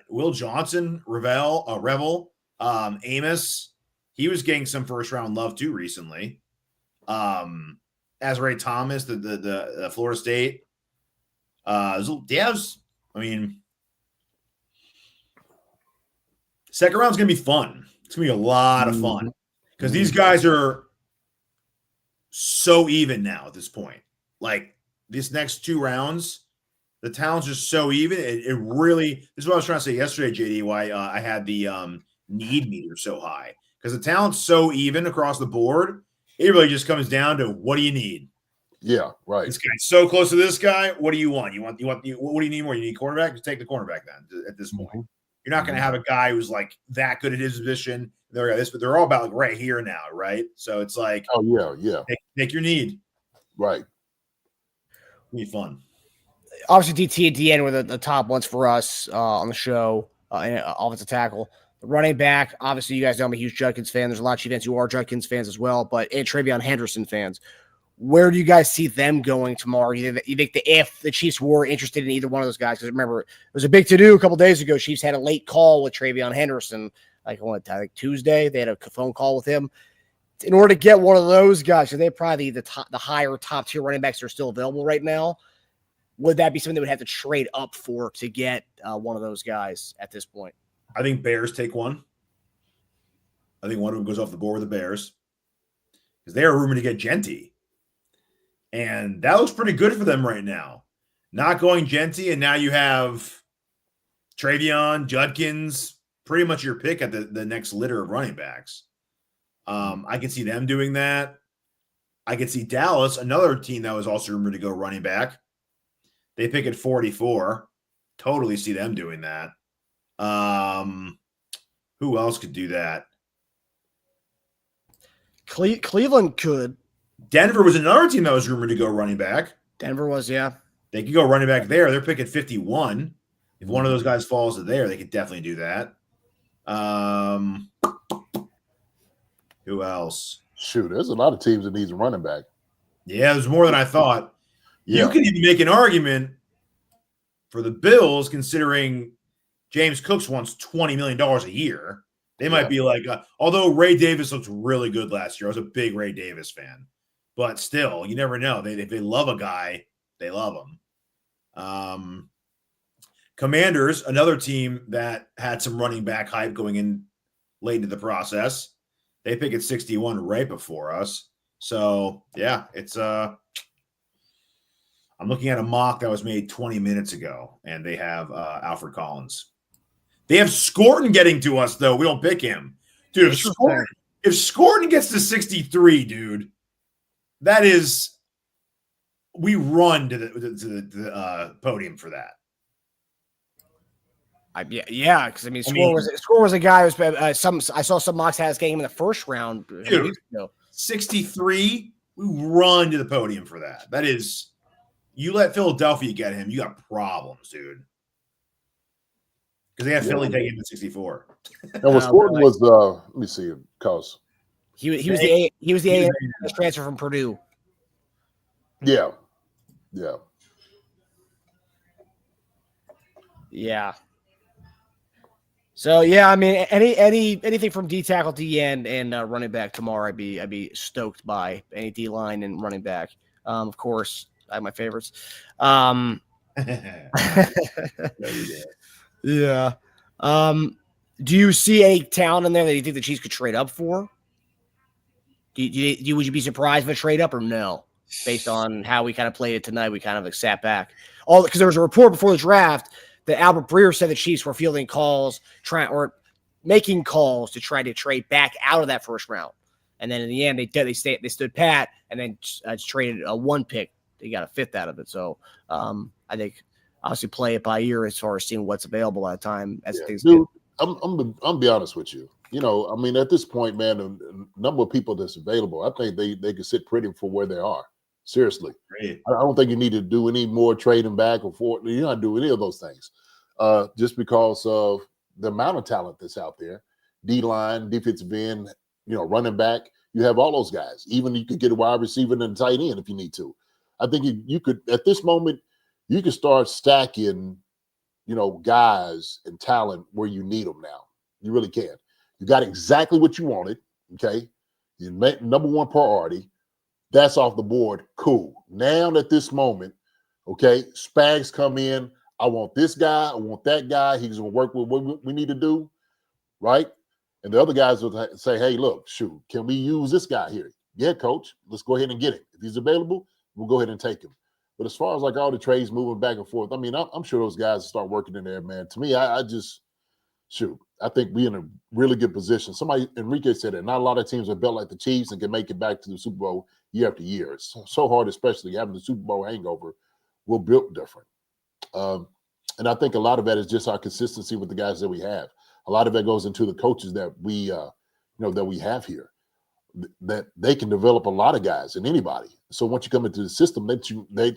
Will Johnson, Revel, Amos. He was getting some first round love too recently. Azrae Thomas, the Florida State. Second round's gonna be fun. It's gonna be a lot of fun because these guys are so even now at this point. Like these next 2 rounds, the talent's just so even. It really. This is what I was trying to say yesterday, JD. Why I had the need meter so high because the talent's so even across the board. It really just comes down to what do you need. Yeah, right. This guy's so close to this guy. What do you want? What do you need more? You need quarterback? Just take the cornerback then. At this point, you're not going to have a guy who's like that good at his position. They're this, but they're all about like right here now, right? So it's like, oh yeah. Take your need. Right. It'll be fun. Obviously, DT and DN were the top ones for us on the show. Offensive tackle, the running back. Obviously, you guys know I'm a huge Judkins fan. There's a lot of Chiefs fans who are Judkins fans as well, and Travion Henderson fans. Where do you guys see them going tomorrow? You think if the Chiefs were interested in either one of those guys? Because remember, it was a big to-do a couple days ago. Chiefs had a late call with Travion Henderson, I think Tuesday. They had a phone call with him. In order to get one of those guys, so they're probably the higher top-tier running backs that are still available right now. Would that be something they would have to trade up for to get one of those guys at this point? I think Bears take one. I think one of them goes off the board with the Bears because they are rumored to get Genty. And that looks pretty good for them right now. Not going Genty, and now you have Travion, Judkins, pretty much your pick at the next litter of running backs. I can see them doing that. I can see Dallas, another team that was also rumored to go running back. They pick at 44. Totally see them doing that. Who else could do that? Cleveland could. Denver was another team that was rumored to go running back. Denver was, yeah. They could go running back there. They're picking 51. If one of those guys falls to there, they could definitely do that. Who else? Shoot, there's a lot of teams that needs a running back. Yeah, there's more than I thought. Yeah. You can even make an argument for the Bills, considering James Cooks wants $20 million a year. They might be like, although Ray Davis looked really good last year. I was a big Ray Davis fan. But still, you never know. If they love a guy, they love him. Commanders, another team that had some running back hype going in late into the process. They pick at 61 right before us. So, yeah, it's I'm looking at a mock that was made 20 minutes ago, and they have Alfred Collins. They have Scorton getting to us, though. We don't pick him. Dude, if Scorton gets to 63, dude, that is – we run to the podium for that. Yeah, because Score was a guy who's I saw some mocks had us getting him in the first round. Dude, 63, we run to the podium for that. That is – you let Philadelphia get him, you got problems, dude. Because they have Philly taking him at 64. And what Scorton was let me see, because he was the transfer from Purdue. Yeah. So yeah, I mean, anything from D tackle, D end, and running back tomorrow, I'd be stoked by any D line and running back. Of course, I have my favorites. Yeah. Do you see any talent in there that you think the Chiefs could trade up for? Would you be surprised if a trade up or no? Based on how we kind of played it tonight, we kind of sat back. Because there was a report before the draft that Albert Breer said the Chiefs were fielding calls, making calls to try to trade back out of that first round. And then in the end, they stood pat and then traded a 1 pick. They got a 5th out of it. So I think obviously play it by ear as far as seeing what's available at the time as things dude, I'm be honest with you. I mean, at this point, man, the number of people that's available, I think they could sit pretty for where they are. Seriously. Great. I don't think you need to do any more trading back or forth. You're not doing any of those things just because of the amount of talent that's out there. D-line, defensive end, running back. You have all those guys. Even you could get a wide receiver and a tight end if you need to. I think you could, at this moment, you can start stacking, guys and talent where you need them now. You really can. You got exactly what you wanted, okay? You made number one priority. That's off the board. Cool. Now at this moment, okay, Spags come in. I want this guy. I want that guy. He's going to work with what we need to do, right? And the other guys will say, hey, look, shoot, can we use this guy here? Yeah, coach, let's go ahead and get him. If he's available, we'll go ahead and take him. But as far as like all the trades moving back and forth, I mean, I'm sure those guys start working in there, man. To me, I think we're in a really good position. Enrique said it, not a lot of teams are built like the Chiefs and can make it back to the Super Bowl year after year. It's so hard, especially having the Super Bowl hangover. We're built different. And I think a lot of that is just our consistency with the guys that we have. A lot of that goes into the coaches that we have here, that they can develop a lot of guys and anybody. So once you come into the system, they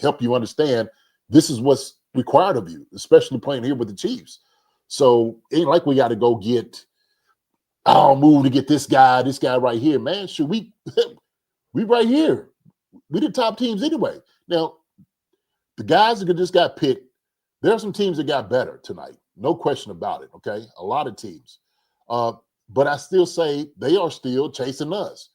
help you understand this is what's required of you, especially playing here with the Chiefs. So it ain't like we got to go get, move to get this guy right here, man. Should we right here. We the top teams anyway. Now, the guys that just got picked, there are some teams that got better tonight. No question about it, okay? A lot of teams. But I still say they are still chasing us,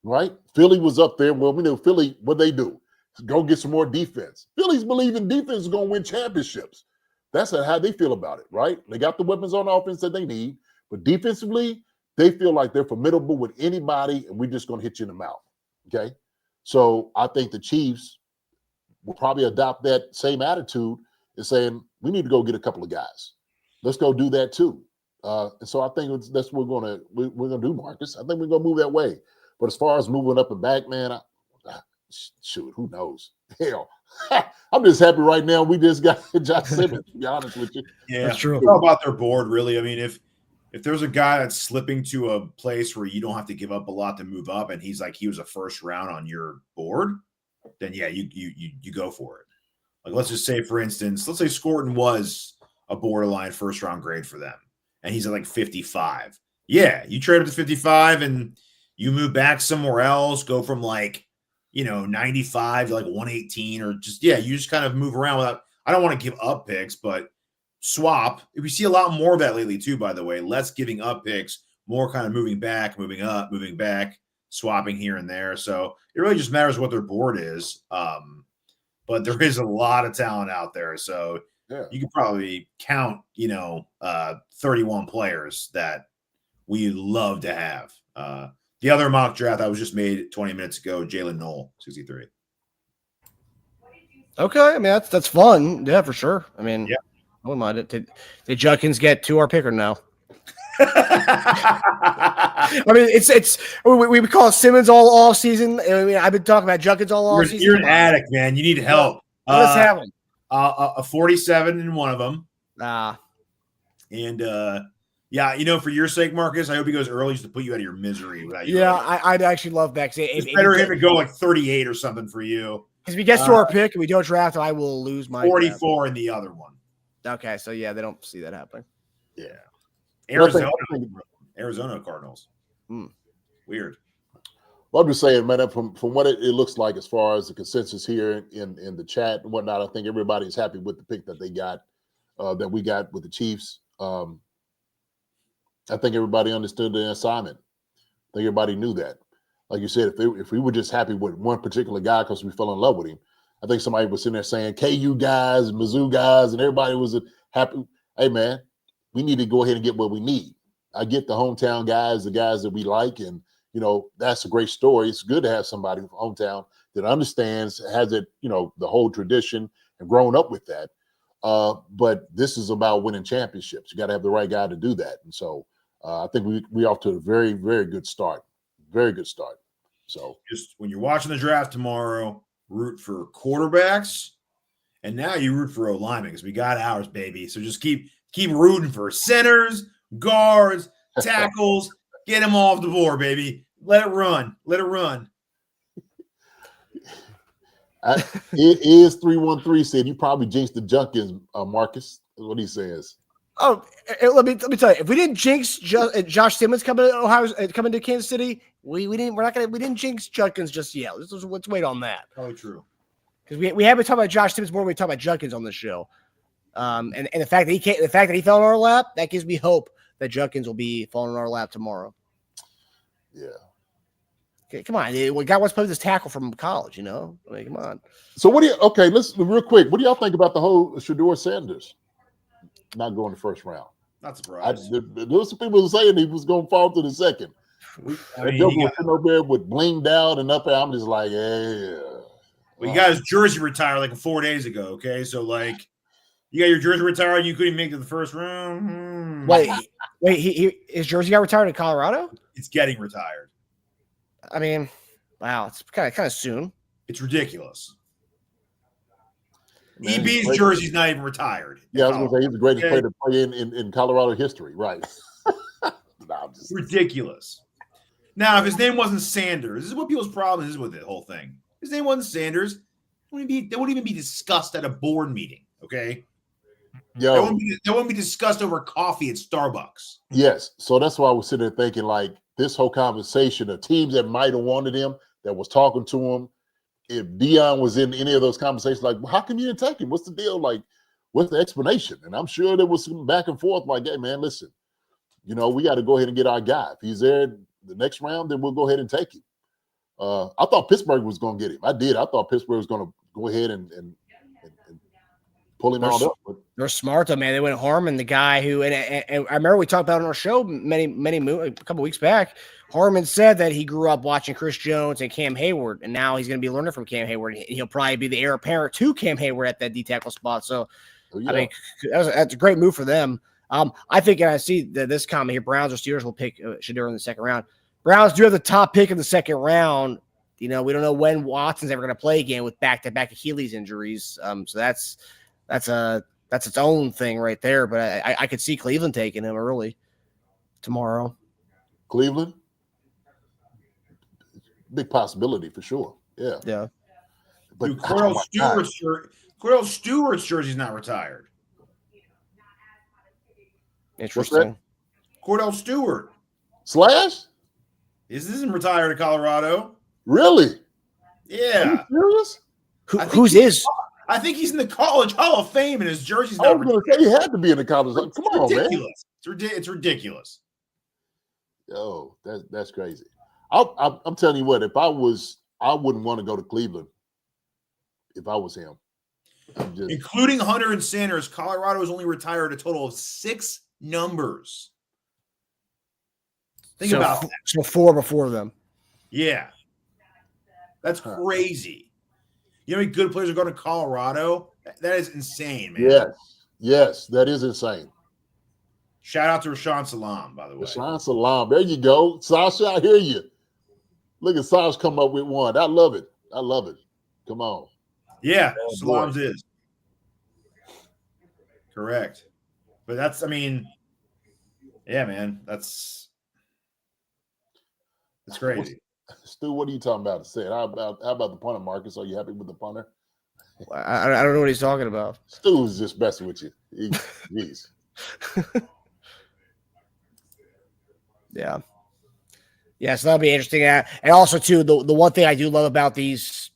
right? Philly was up there. Well, we know Philly, what they do? Go get some more defense. Phillies believe in defense is going to win championships. That's how they feel about it, right? They got the weapons on offense that they need, but defensively, they feel like they're formidable with anybody, and we're just going to hit you in the mouth, okay? So I think the Chiefs will probably adopt that same attitude and saying, we need to go get a couple of guys. Let's go do that too. And so I think that's what we're gonna do, Marcus. I think we're gonna move that way. But as far as moving up and back, man, shoot, who knows? Hell, I'm just happy right now. We just got Josh Simmons. To be honest with you, yeah, that's true. It's all about their board, really. I mean, if there's a guy that's slipping to a place where you don't have to give up a lot to move up, and he was a first round on your board, then yeah, you go for it. Like let's just say, for instance, let's say Scorton was a borderline first round grade for them, and he's at like 55. Yeah, you trade up to 55 and you move back somewhere else, go from 95 to like 118, or you just kind of move around without. I don't want to give up picks, but swap. We see a lot more of that lately too, by the way. Less giving up picks, more kind of moving back, moving up, moving back, swapping here and there. So it really just matters what their board is. But there is a lot of talent out there. So you could probably count, 31 players that we love to have. The other mock draft I was just made 20 minutes ago, Jalen Knoll, 63. Okay, I mean that's fun. Yeah, for sure. I mean, I wouldn't mind it. Did Judkins get to our pick or no? I mean, it's we call it Simmons all season. I mean, I've been talking about Judkins all season. You're an addict, man. You need help. Let's have him. A 47 in one of them. And for your sake, Marcus, I hope he goes early just to put you out of your misery. I'd actually love that. It's better him to go like 38 or something for you. Because if he gets to our pick and we don't draft him, I will lose my 44 draft. in the other one. Okay, so they don't see that happening. Yeah. Arizona Cardinals. Weird. Well, I'm just saying, man, from what it looks like as far as the consensus here in the chat and whatnot, I think everybody's happy with the pick that they got, that we got with the Chiefs. I think everybody understood the assignment. I think everybody knew that. like you said, if we were just happy with one particular guy because we fell in love with him, I think somebody was sitting there saying KU guys, Mizzou guys, and everybody was happy. Hey, man, we need to go ahead and get what we need. I get the hometown guys, the guys that we like, and, that's a great story. It's good to have somebody from hometown that understands, has it, the whole tradition and grown up with that. But this is about winning championships. You got to have the right guy to do that. And so I think we off to a very, very good start. Very good start. So just when you're watching the draft tomorrow, root for quarterbacks, and now you root for O-linemen because we got ours, baby. So just keep rooting for centers, guards, tackles. Get them off the board, baby. Let it run. Let it run. It is 313 said you probably jinxed the Junkins, Marcus. Is what he says. Oh, let me tell you, if we didn't jinx Josh Simmons coming to Kansas City, we didn't jinx Junkins just yet. Let's wait on that. Probably true. Because we haven't talked about Josh Simmons more than we talk about Junkins on this show. And the fact that he fell in our lap, that gives me hope that Junkins will be falling in our lap tomorrow. Yeah. Okay, come on. We got what's played this tackle from college, come on. So listen real quick. What do y'all think about the whole Shedeur Sanders not going the first round? Not surprised. There was some people saying he was going to fall to the second. Joker was sitting over there with blinged out and up there. I'm just like, yeah. Well, you got his jersey retired like 4 days ago, okay? So, you got your jersey retired, you couldn't make it to the first round? Wait, his jersey got retired in Colorado? It's getting retired. I mean, wow, it's kind of soon. It's ridiculous. Man, EB's jersey's not even retired. Yeah, I was going to say he's the greatest player to play in Colorado history, right? Ridiculous. Now, if his name wasn't Sanders, this is what people's problem is with the whole thing. If his name wasn't Sanders, they wouldn't even be discussed at a board meeting, okay? They wouldn't be discussed over coffee at Starbucks. Yes. So that's why I was sitting there thinking, this whole conversation of teams that might have wanted him, that was talking to him, if Deion was in any of those conversations, how come you didn't take him? What's the deal? What's the explanation? And I'm sure there was some back and forth hey, man, listen, we got to go ahead and get our guy. If he's there the next round, then we'll go ahead and take him. I thought Pittsburgh was going to get him. I did. I thought Pittsburgh was going to go ahead and pull him out up. They're smart though, man. They went Harmon, the guy who, and I remember we talked about it on our show a couple weeks back. Harmon said that he grew up watching Chris Jones and Cam Hayward, and now he's going to be learning from Cam Hayward. He'll probably be the heir apparent to Cam Hayward at that D tackle spot. So, yeah. I mean, that's a great move for them. I think, and I see this comment here: Browns or Steelers will pick Shedeur in the second round. Browns do have the top pick in the second round. We don't know when Watson's ever going to play again with back-to-back Achilles injuries. So that's its own thing right there. But I could see Cleveland taking him early tomorrow. Cleveland, big possibility for sure. Yeah, yeah. But dude, Cordell Stewart's jersey's not retired. Interesting. Cordell Stewart. Slash? This isn't retired in Colorado. Really? Yeah. Serious? Who's is? I think he's in the College Hall of Fame, and his jersey's I not was going to say he had to be in the college. Come on, man. It's ridiculous. Yo, that's crazy. I'm telling you what, I wouldn't want to go to Cleveland if I was him. Including Hunter and Sanders, Colorado has only retired a total of 6 numbers. Think about that. So 4 before them. Yeah. That's crazy. You know how many good players are going to Colorado? That is insane, man. Yes, that is insane. Shout out to Rashawn Salam, by the way. Rashawn Salam. There you go. Sasha, I hear you. Look at Sasha come up with one. I love it. Come on. Yeah, Salam's is. Correct. But yeah, man, that's crazy. Stu, what are you talking about? How about the punter, Marcus? Are you happy with the punter? I don't know what he's talking about. Stu's just messing with you. Jeez. Yeah. Yeah, so that'll be interesting. And also, too, the one thing I do love about these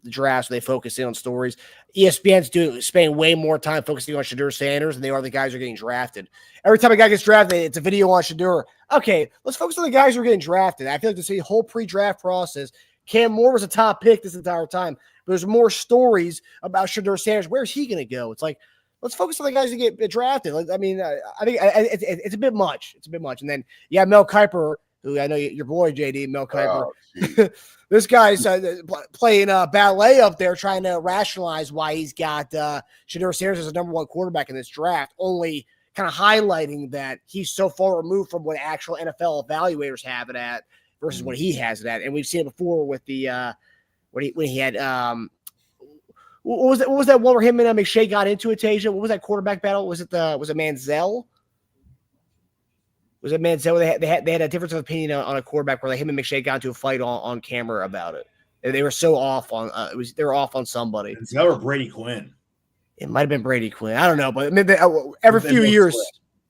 drafts, they focus in on stories. ESPN's spending way more time focusing on Shedeur Sanders than they are the guys who are getting drafted. Every time a guy gets drafted, it's a video on Shedeur. okay, let's focus on the guys who are getting drafted. I feel like the whole pre-draft process, Cam Moore was a top pick this entire time. But there's more stories about Shedeur Sanders. Where's he going to go? It's like, let's focus on the guys that get drafted. I mean, I think it's a bit much. It's a bit much. And then, Mel Kiper, who I know your boy, JD, Mel Kiper. Oh, this guy's playing ballet up there trying to rationalize why he's got Shedeur Sanders as a number one quarterback in this draft, only kind of highlighting that he's so far removed from what actual NFL evaluators have it at versus what he has it at. And we've seen it before with the when he had what was that one where him and McShay got into it, Teja? What was that quarterback battle? Was it Manziel? Was it Manziel? They had a difference of opinion on a quarterback where him and McShay got into a fight on camera about it. They were so off on they were off on somebody. Manziel or Brady Quinn? It might have been Brady Quinn. I don't know, but every few years,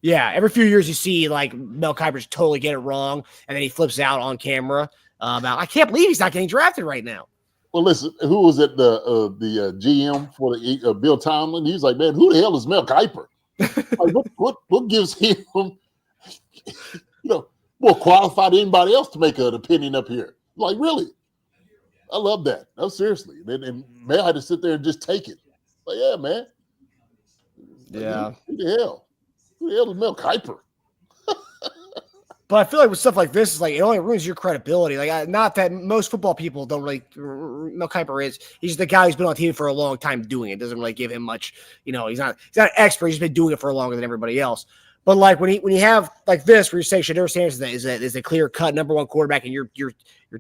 every few years you see like Mel Kiper's totally get it wrong, and then he flips out on camera about I can't believe he's not getting drafted right now. Well, listen, who was at the GM for the Bill Tomlin? He's like, man, who the hell is Mel Kiper? Like, what gives him, more qualified than anybody else to make an opinion up here? Like, really? I love that. No, seriously. And Mel had to sit there and just take it. Like, yeah, man. Yeah. Who the hell? Who the hell is Mel Kiper? But I feel like with stuff like this, it only ruins your credibility. Like, not that most football people don't really. Mel Kiper he's just the guy who's been on TV for a long time doing it. Doesn't really give him much. He's not an expert. He's been doing it for longer than everybody else. But like when you have like this, where you say Shedeur Sanders is a clear cut number one quarterback, and you're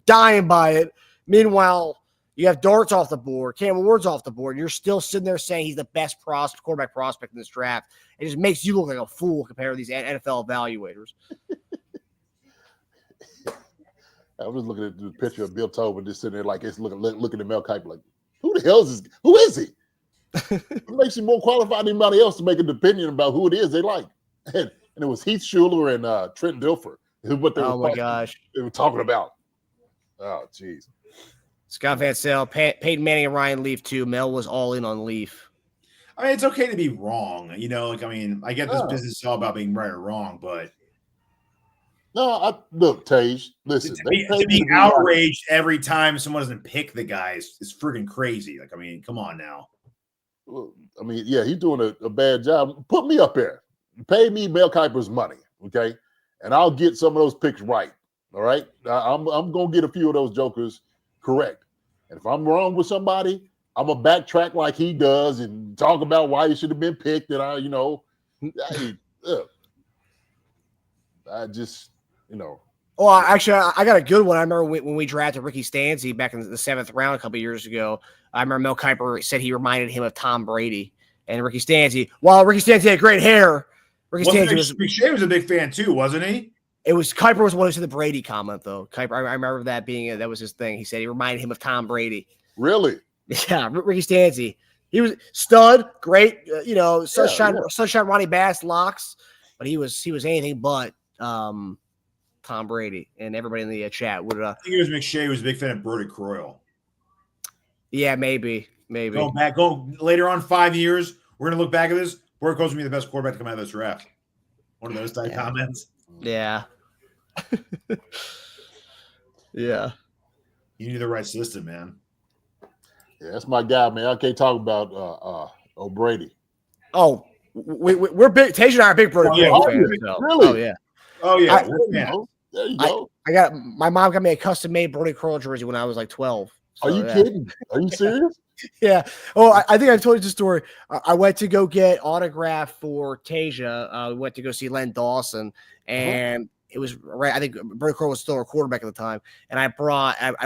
dying by it. Meanwhile, you have Darts off the board, Cam Ward's off the board, and you're still sitting there saying he's the best quarterback prospect in this draft. It just makes you look like a fool compared to these NFL evaluators. I was looking at the picture of Bill Tobin just sitting there like it's looking at Mel Kiper like, who the hell is this? Who is he? It makes him more qualified than anybody else to make an opinion about who it is they like. And it was Heath Schuler and Trent Dilfer. What they were talking about. Oh, jeez. Scott Van Sale, Peyton Manning and Ryan Leaf too. Mel was all in on Leaf. I mean, it's okay to be wrong. I get this business is all about being right or wrong, but look, Tage, listen. To be outraged every time someone doesn't pick the guys is freaking crazy. Come on now. He's doing a bad job. Put me up there. Pay me Mel Kiper's money, okay? And I'll get some of those picks right, all right? I'm going to get a few of those jokers correct. And if I'm wrong with somebody, I'm going to backtrack like he does and talk about why he should have been picked. And I just. Well, actually, I got a good one. I remember when we drafted Ricky Stanzi back in the 7th round a couple of years ago. I remember Mel Kiper said he reminded him of Tom Brady. And Ricky Stanzi, while Ricky Stanzi had great hair, McShay was a big fan too, wasn't he? Kiper was the one who said the Brady comment though. Kiper, I remember that being that was his thing. He said he reminded him of Tom Brady. Really? Yeah, Ricky Stanzi. He was stud, great. Sunshine Ronnie Bass locks, but he was anything but. Tom Brady, and everybody in the chat would. I think it was McShay who was a big fan of Brody Croyle. Yeah, maybe. Go later on 5 years. We're gonna look back at this. Brody Croyle's gonna be the best quarterback to come out of this draft. One of those type comments. Yeah. Yeah. You need the right system, man. Yeah, that's my guy, man. I can't talk about Brady. Oh, we're big. Teja and I are big Brody Croyle fans. Really? Oh yeah. There you go. My mom got me a custom made Brody Croyle jersey when I was like 12. So, are you kidding? Are you serious? Yeah. Oh, I think I've told you the story. I went to go get autograph for Teja. We went to go see Len Dawson, and it was right. I think Brody Croyle was still a quarterback at the time, and I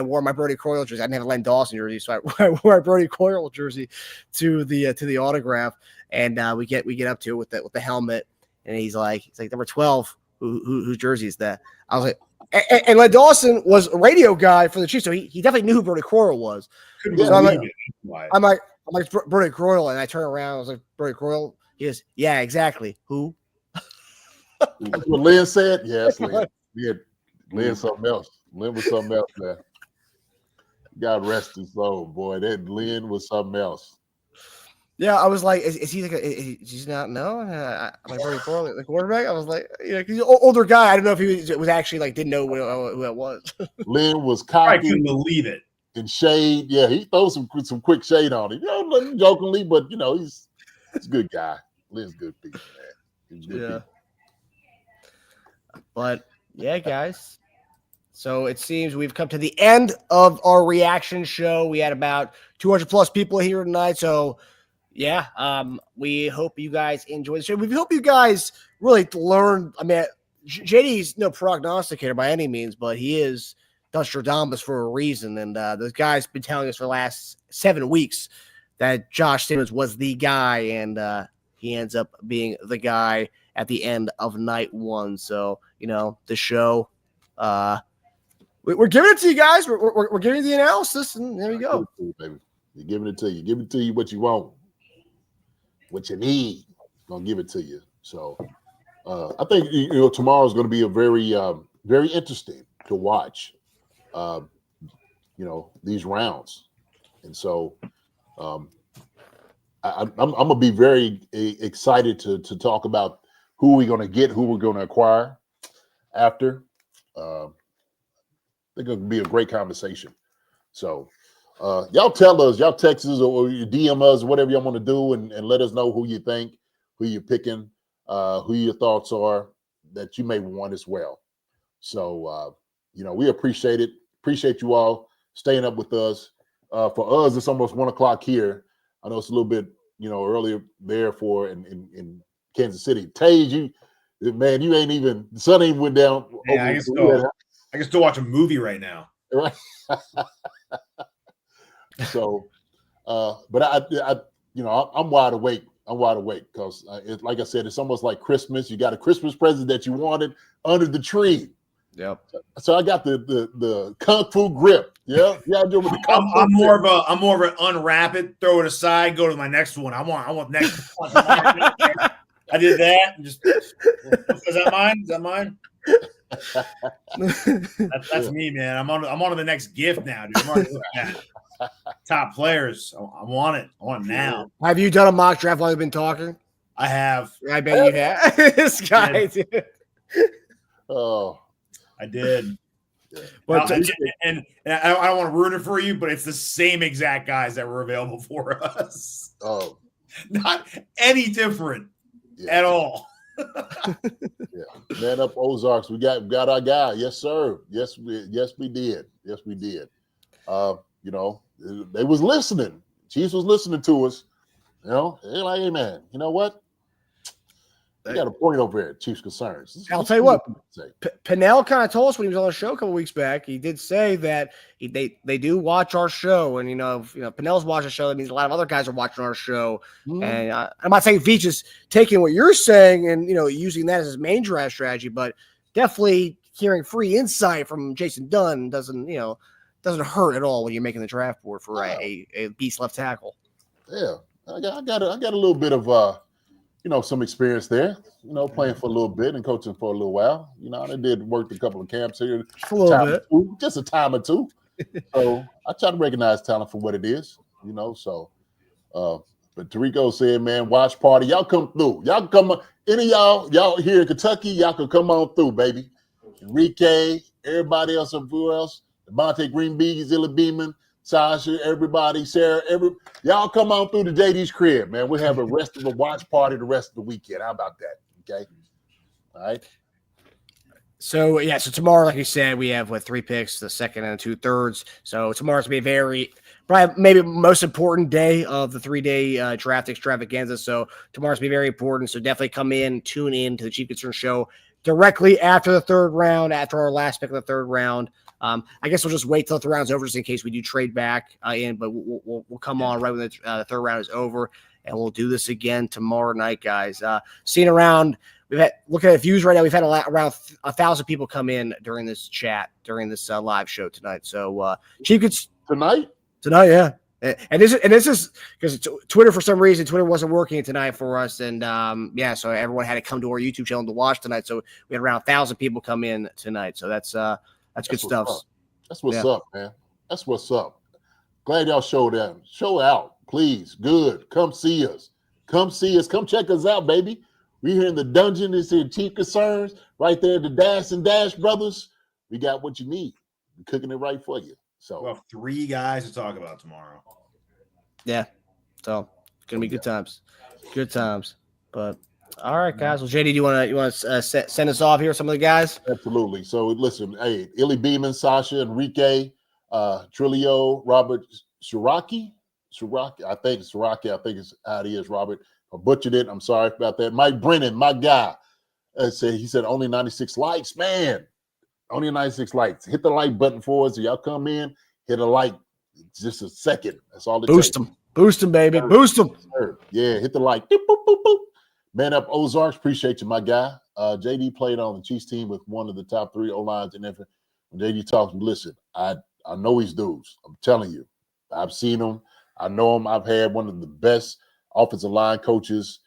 wore my Brody Croyle jersey. I didn't have a Len Dawson jersey, so I wore a Brody Croyle jersey to the autograph, and we get up to it with the helmet, and he's like number 12. Whose jersey is that? I was like, and Len Dawson was a radio guy for the Chiefs, so he definitely knew who Brody Croyle was. So I'm like Brody Croyle, and I turn around. I was like, Brody Croyle. He goes, yeah, exactly. Who? That's what Lynn said. Yes, Lynn. Lynn something else. Lynn was something else, man. God rest his soul, boy. That Lynn was something else. Yeah, I was like, is he like he's not? No, am I very poor the quarterback? I was like, yeah, he's an older guy. I don't know if he was actually like didn't know who it was. Lynn was I cocky couldn't believe it. and shade. Yeah, he throws some quick shade on him. Jokingly, but he's a good guy. Lynn's good people, man. He's good people. But yeah, guys. So it seems we've come to the end of our reaction show. We had about 200 plus people here tonight. So yeah, we hope you guys enjoyed the show. We hope you guys really learned. I mean, JD's no prognosticator by any means, but he is Nostradamus for a reason. And this guy's been telling us for the last 7 weeks that Josh Simmons was the guy, and he ends up being the guy at the end of night one. So, the show, we're giving it to you guys. We're giving you the analysis, and there we go. Baby. We're giving it to you. Give it to you what you want. What you need, gonna give it to you. So I think tomorrow's going to be a very very interesting to watch. These rounds, and so I'm gonna be very excited to talk about who we're going to get, who we're going to acquire after. They're going to be a great conversation. So. Y'all tell us, y'all text us or you DM us, whatever y'all want to do, and let us know who you think, who you're picking, who your thoughts are that you may want as well. So, we appreciate it. Appreciate you all staying up with us. For us, it's almost 1 o'clock here. I know it's a little bit, earlier there for in Kansas City. Tage, man, you ain't even, the sun ain't went down. Yeah, I can still watch a movie right now. Right. So, but I'm wide awake. I'm wide awake because, like I said, it's almost like Christmas. You got a Christmas present that you wanted under the tree. Yep. So I got the kung fu grip. Yeah, doing the kung fu I'm more of an unwrap it, throw it aside, go to my next one. I want next one. I did that. And just is that mine? Is that mine? That's me, man. I'm on to the next gift now, dude. I'm already looking at it. Top players. I want it. I want it now. Have you done a mock draft while you've been talking? I have. I bet you have. This guy, dude. Oh, I did. Yeah. But and I don't want to ruin it for you, but it's the same exact guys that were available for us. Oh, not any different at all. Yeah, man up Ozarks. We got our guy. Yes, sir. Yes, we did. Yes, we did. They was listening. Chiefs was listening to us. They're like, hey man, you know what? We got a point over here, Chiefs Concerns. I'll tell you what, Pinnell kind of told us when he was on the show a couple weeks back. He did say that they do watch our show, and if Pinnell's watching the show, that means a lot of other guys are watching our show. Mm-hmm. And I'm not saying Veach is taking what you're saying and using that as his main draft strategy, but definitely hearing free insight from Jason Dunn doesn't hurt at all when you're making the draft board for a beast left tackle. Yeah, I got a little bit of some experience there. Playing for a little bit and coaching for a little while. I did work a couple of camps here, just a time or two. So I try to recognize talent for what it is. So. But Tarico said, "Man, watch party. Y'all come through. Y'all come. Any of y'all here in Kentucky, y'all can come on through, baby. Enrique, everybody else, who else? Devontae Greenby, Zilla Beeman, Sasha, everybody, Sarah, y'all come on through to JD's crib, man. We'll have a rest of a watch party the rest of the weekend. How about that? Okay. All right. So tomorrow, like you said, we have 3 picks, the second and 2/3. So tomorrow's gonna be probably maybe most important day of the 3-day draft extravaganza. So tomorrow's gonna be very important. So definitely tune in to the Chief Concern Show directly after the 3rd round, after our last pick of the 3rd round. I guess we'll just wait till the 3rd round's over just in case we do trade back in, but we'll come on right when the 3rd round is over, and we'll do this again tomorrow night, guys. Seeing around, looking at views right now, we've had around 1,000 people come in during this chat, during this live show tonight. So Chief tonight, yeah. And this is because Twitter, for some reason, Twitter wasn't working tonight for us. And so everyone had to come to our YouTube channel to watch tonight. So we had around 1,000 people come in tonight. So that's good stuff. That's what's up, man. That's what's up. Glad y'all showed out. Please, good. Come see us. Come see us. Come check us out, baby. We here in the dungeon. This here Chief Concerns right there. The Dash and Dash brothers. We got what you need. We're cooking it right for you. So We'll have 3 guys to talk about tomorrow. Yeah. So it's gonna be good times. Good times. But all right, guys. Well, JD, do you want to send us off here? Some of the guys. absolutely. So listen, hey, Illy Beeman, Sasha, Enrique, Trilio, Robert Shiraki. I think it's how it is, Robert. I butchered it. I'm sorry about that. Mike Brennan, my guy, he said only 96 likes. Man, only 96 likes. Hit the like button for us. So y'all come in, hit a like, just a second. That's all it Boost takes. them. Boost them, baby. Boost them. Yeah, hit the like. Boop, boop, boop, boop. Man up Ozarks. Appreciate you, my guy. JD played on the Chiefs team with one of the top 3 O-lines in NFL. When JD talks, listen, I know these dudes. I'm telling you. I've seen them. I know him. I've had one of the best offensive line coaches,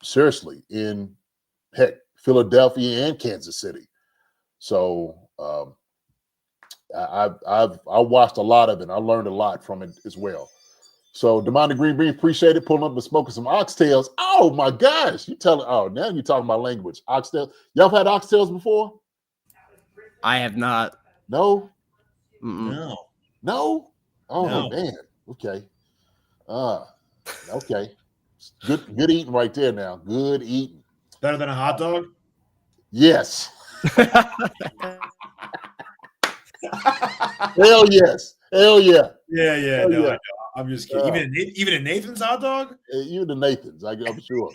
seriously, in Philadelphia and Kansas City. So I watched a lot of it. I learned a lot from it as well. So Demonte Green Bean, appreciate it. Pulling up and smoking some oxtails. Oh my gosh! now you're talking about language. Oxtails. Y'all have had oxtails before? I have not. No. Mm-mm. No. Oh No. man. Okay. Okay. Good eating right there now. Good eating. Better than a hot dog? Yes. Hell yes. Hell yeah. Yeah. Hell No, yeah. I know. I'm just kidding. Even a Nathan's hot dog? You the Nathans, I'm sure.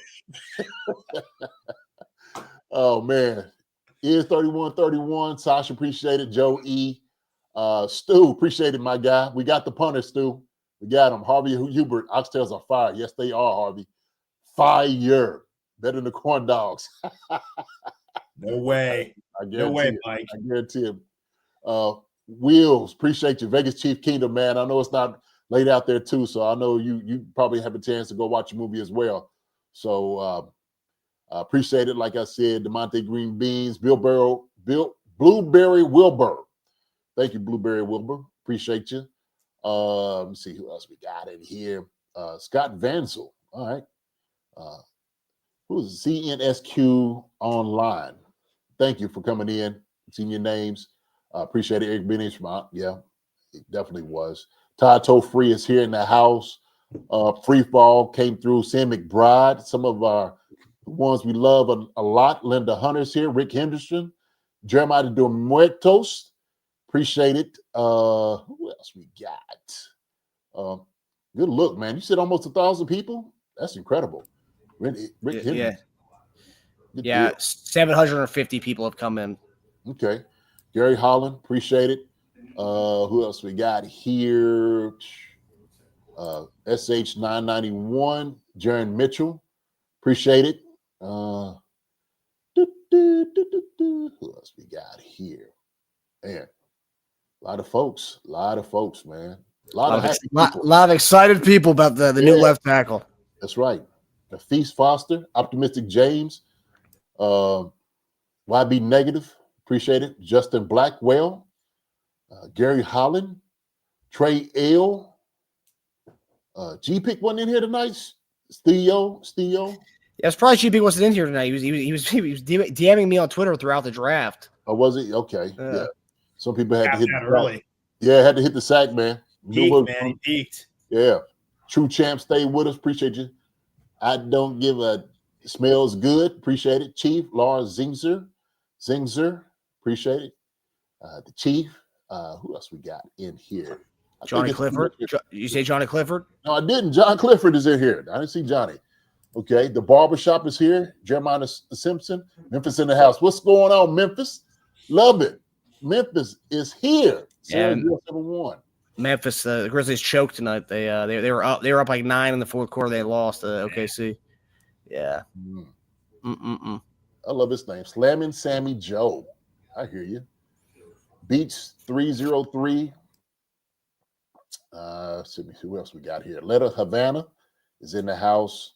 Oh man. Is 3131. Sasha, appreciate it. Joe E. Stu, appreciate it, my guy. We got the punter, Stu. We got him. Harvey Hubert, oxtails are fire. Yes, they are, Harvey. Fire. Better than the corn dogs. No way. No way, Mike. I guarantee it. Wheels, appreciate you. Vegas Chief Kingdom, man. I know it's not late out there too, so I know you probably have a chance to go watch a movie as well. So appreciate it. Like I said, DeMonte Green Beans, Blueberry Wilbur. Thank you, Blueberry Wilbur. Appreciate you. Let me see who else we got in here. Scott Vansel. All right. Who's CNSQ Online? Thank you for coming in. Seeing your names. Appreciate it. Eric Benny's from yeah, it definitely was. Todd Free is here in the house. Free Fall came through. Sam McBride, some of our ones we love a lot. Linda Hunter's here. Rick Henderson, Jeremiah de Muertos. Appreciate it. Who else we got? Good look, man. You said almost 1,000 people. That's incredible. Rick Henderson. Yeah. 750 people have come in. Okay. Gary Holland, appreciate it. Who else we got here? SH991, Jaron Mitchell, appreciate it. Who else we got here? Man, a lot of folks, man. A lot of excited people about the new left tackle. That's right. Feast Foster, Optimistic James, YB Negative, appreciate it. Justin Blackwell, Gary Holland, Trey L. G-Pick wasn't in here tonight. Theo. Yeah, it's probably G-Pick wasn't in here tonight. He was DMing me on Twitter throughout the draft. Oh, was he? Okay. Yeah. Some people had to hit that early. Yeah, had to hit the sack, man. He peaked. Yeah. True Champ, stay with us. Appreciate you. I don't give a smells good. Appreciate it. Chief Lars Zingzer, appreciate it. The Chief. Who else we got in here? Johnny Clifford. You say Johnny Clifford? No, I didn't. John Clifford is in here. I didn't see Johnny. Okay. The barbershop is here. Jeremiah Simpson. Memphis in the house. What's going on, Memphis? Love it. Memphis is here. Yeah. 0-7-1. Memphis, the Grizzlies choked tonight. They were up like 9 in the fourth quarter. They lost to OKC. Yeah. I love his name. Slamming Sammy Joe. I hear you. Beats 303. Let's see who else we got here. Letta Havana is in the house.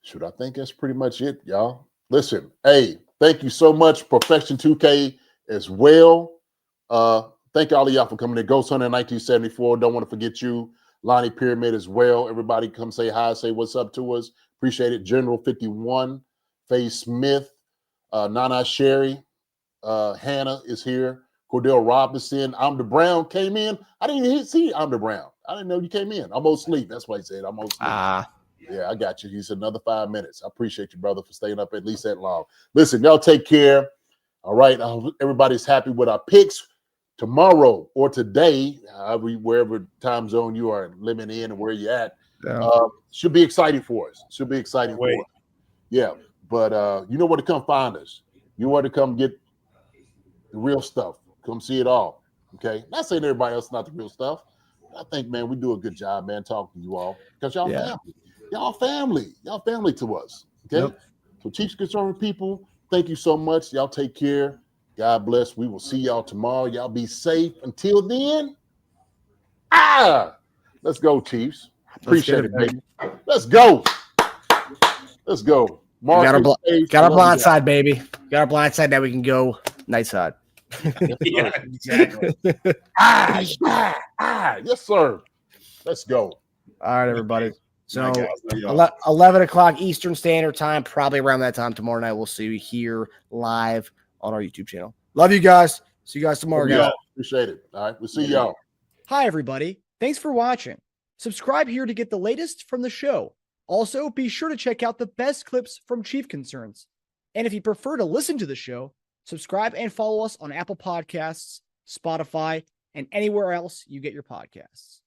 Shoot, I think that's pretty much it, y'all. Listen, hey, thank you so much, Perfection 2K as well. Thank all of y'all for coming in. Ghost Hunter 1974. Don't want to forget you. Lonnie Pyramid as well. Everybody come say hi, say what's up to us. Appreciate it. General 51, Faye Smith, Nana Sherry, Hannah is here. Cordell Robinson, I'm the Brown came in. I didn't even see I'm the Brown. I didn't know you came in. I'm on sleep. That's why he said I'm on sleep. Yeah, I got you. He said another 5 minutes. I appreciate you, brother, for staying up at least that long. Listen, y'all take care. All right. Everybody's happy with our picks. Tomorrow or today, wherever time zone you are living in and where you're at, should be exciting for us. Should be exciting for us. Yeah. But you know where to come find us. You want to come get the real stuff. Come see it all. Okay. Not saying everybody else is not the real stuff. I think, man, we do a good job, man, talking to you all because y'all family. Y'all family. Y'all family to us. Okay. Yep. So Chiefs Conservative people, thank you so much. Y'all take care. God bless. We will see y'all tomorrow. Y'all be safe. Until then, let's go, Chiefs. Appreciate it, baby. Let's go. Let's go. Mark, got our blind side, baby. Got our blind side. Now we can go night side. Yeah, exactly. Yes, sir. Let's go. All right, everybody. So 11 o'clock Eastern Standard Time, probably around that time tomorrow night. We'll see you here live on our YouTube channel. Love you guys. See you guys tomorrow, guys. Appreciate it. All right. We'll see y'all. Hi, everybody. Thanks for watching. Subscribe here to get the latest from the show. Also, be sure to check out the best clips from Chief Concerns. And if you prefer to listen to the show, subscribe and follow us on Apple Podcasts, Spotify, and anywhere else you get your podcasts.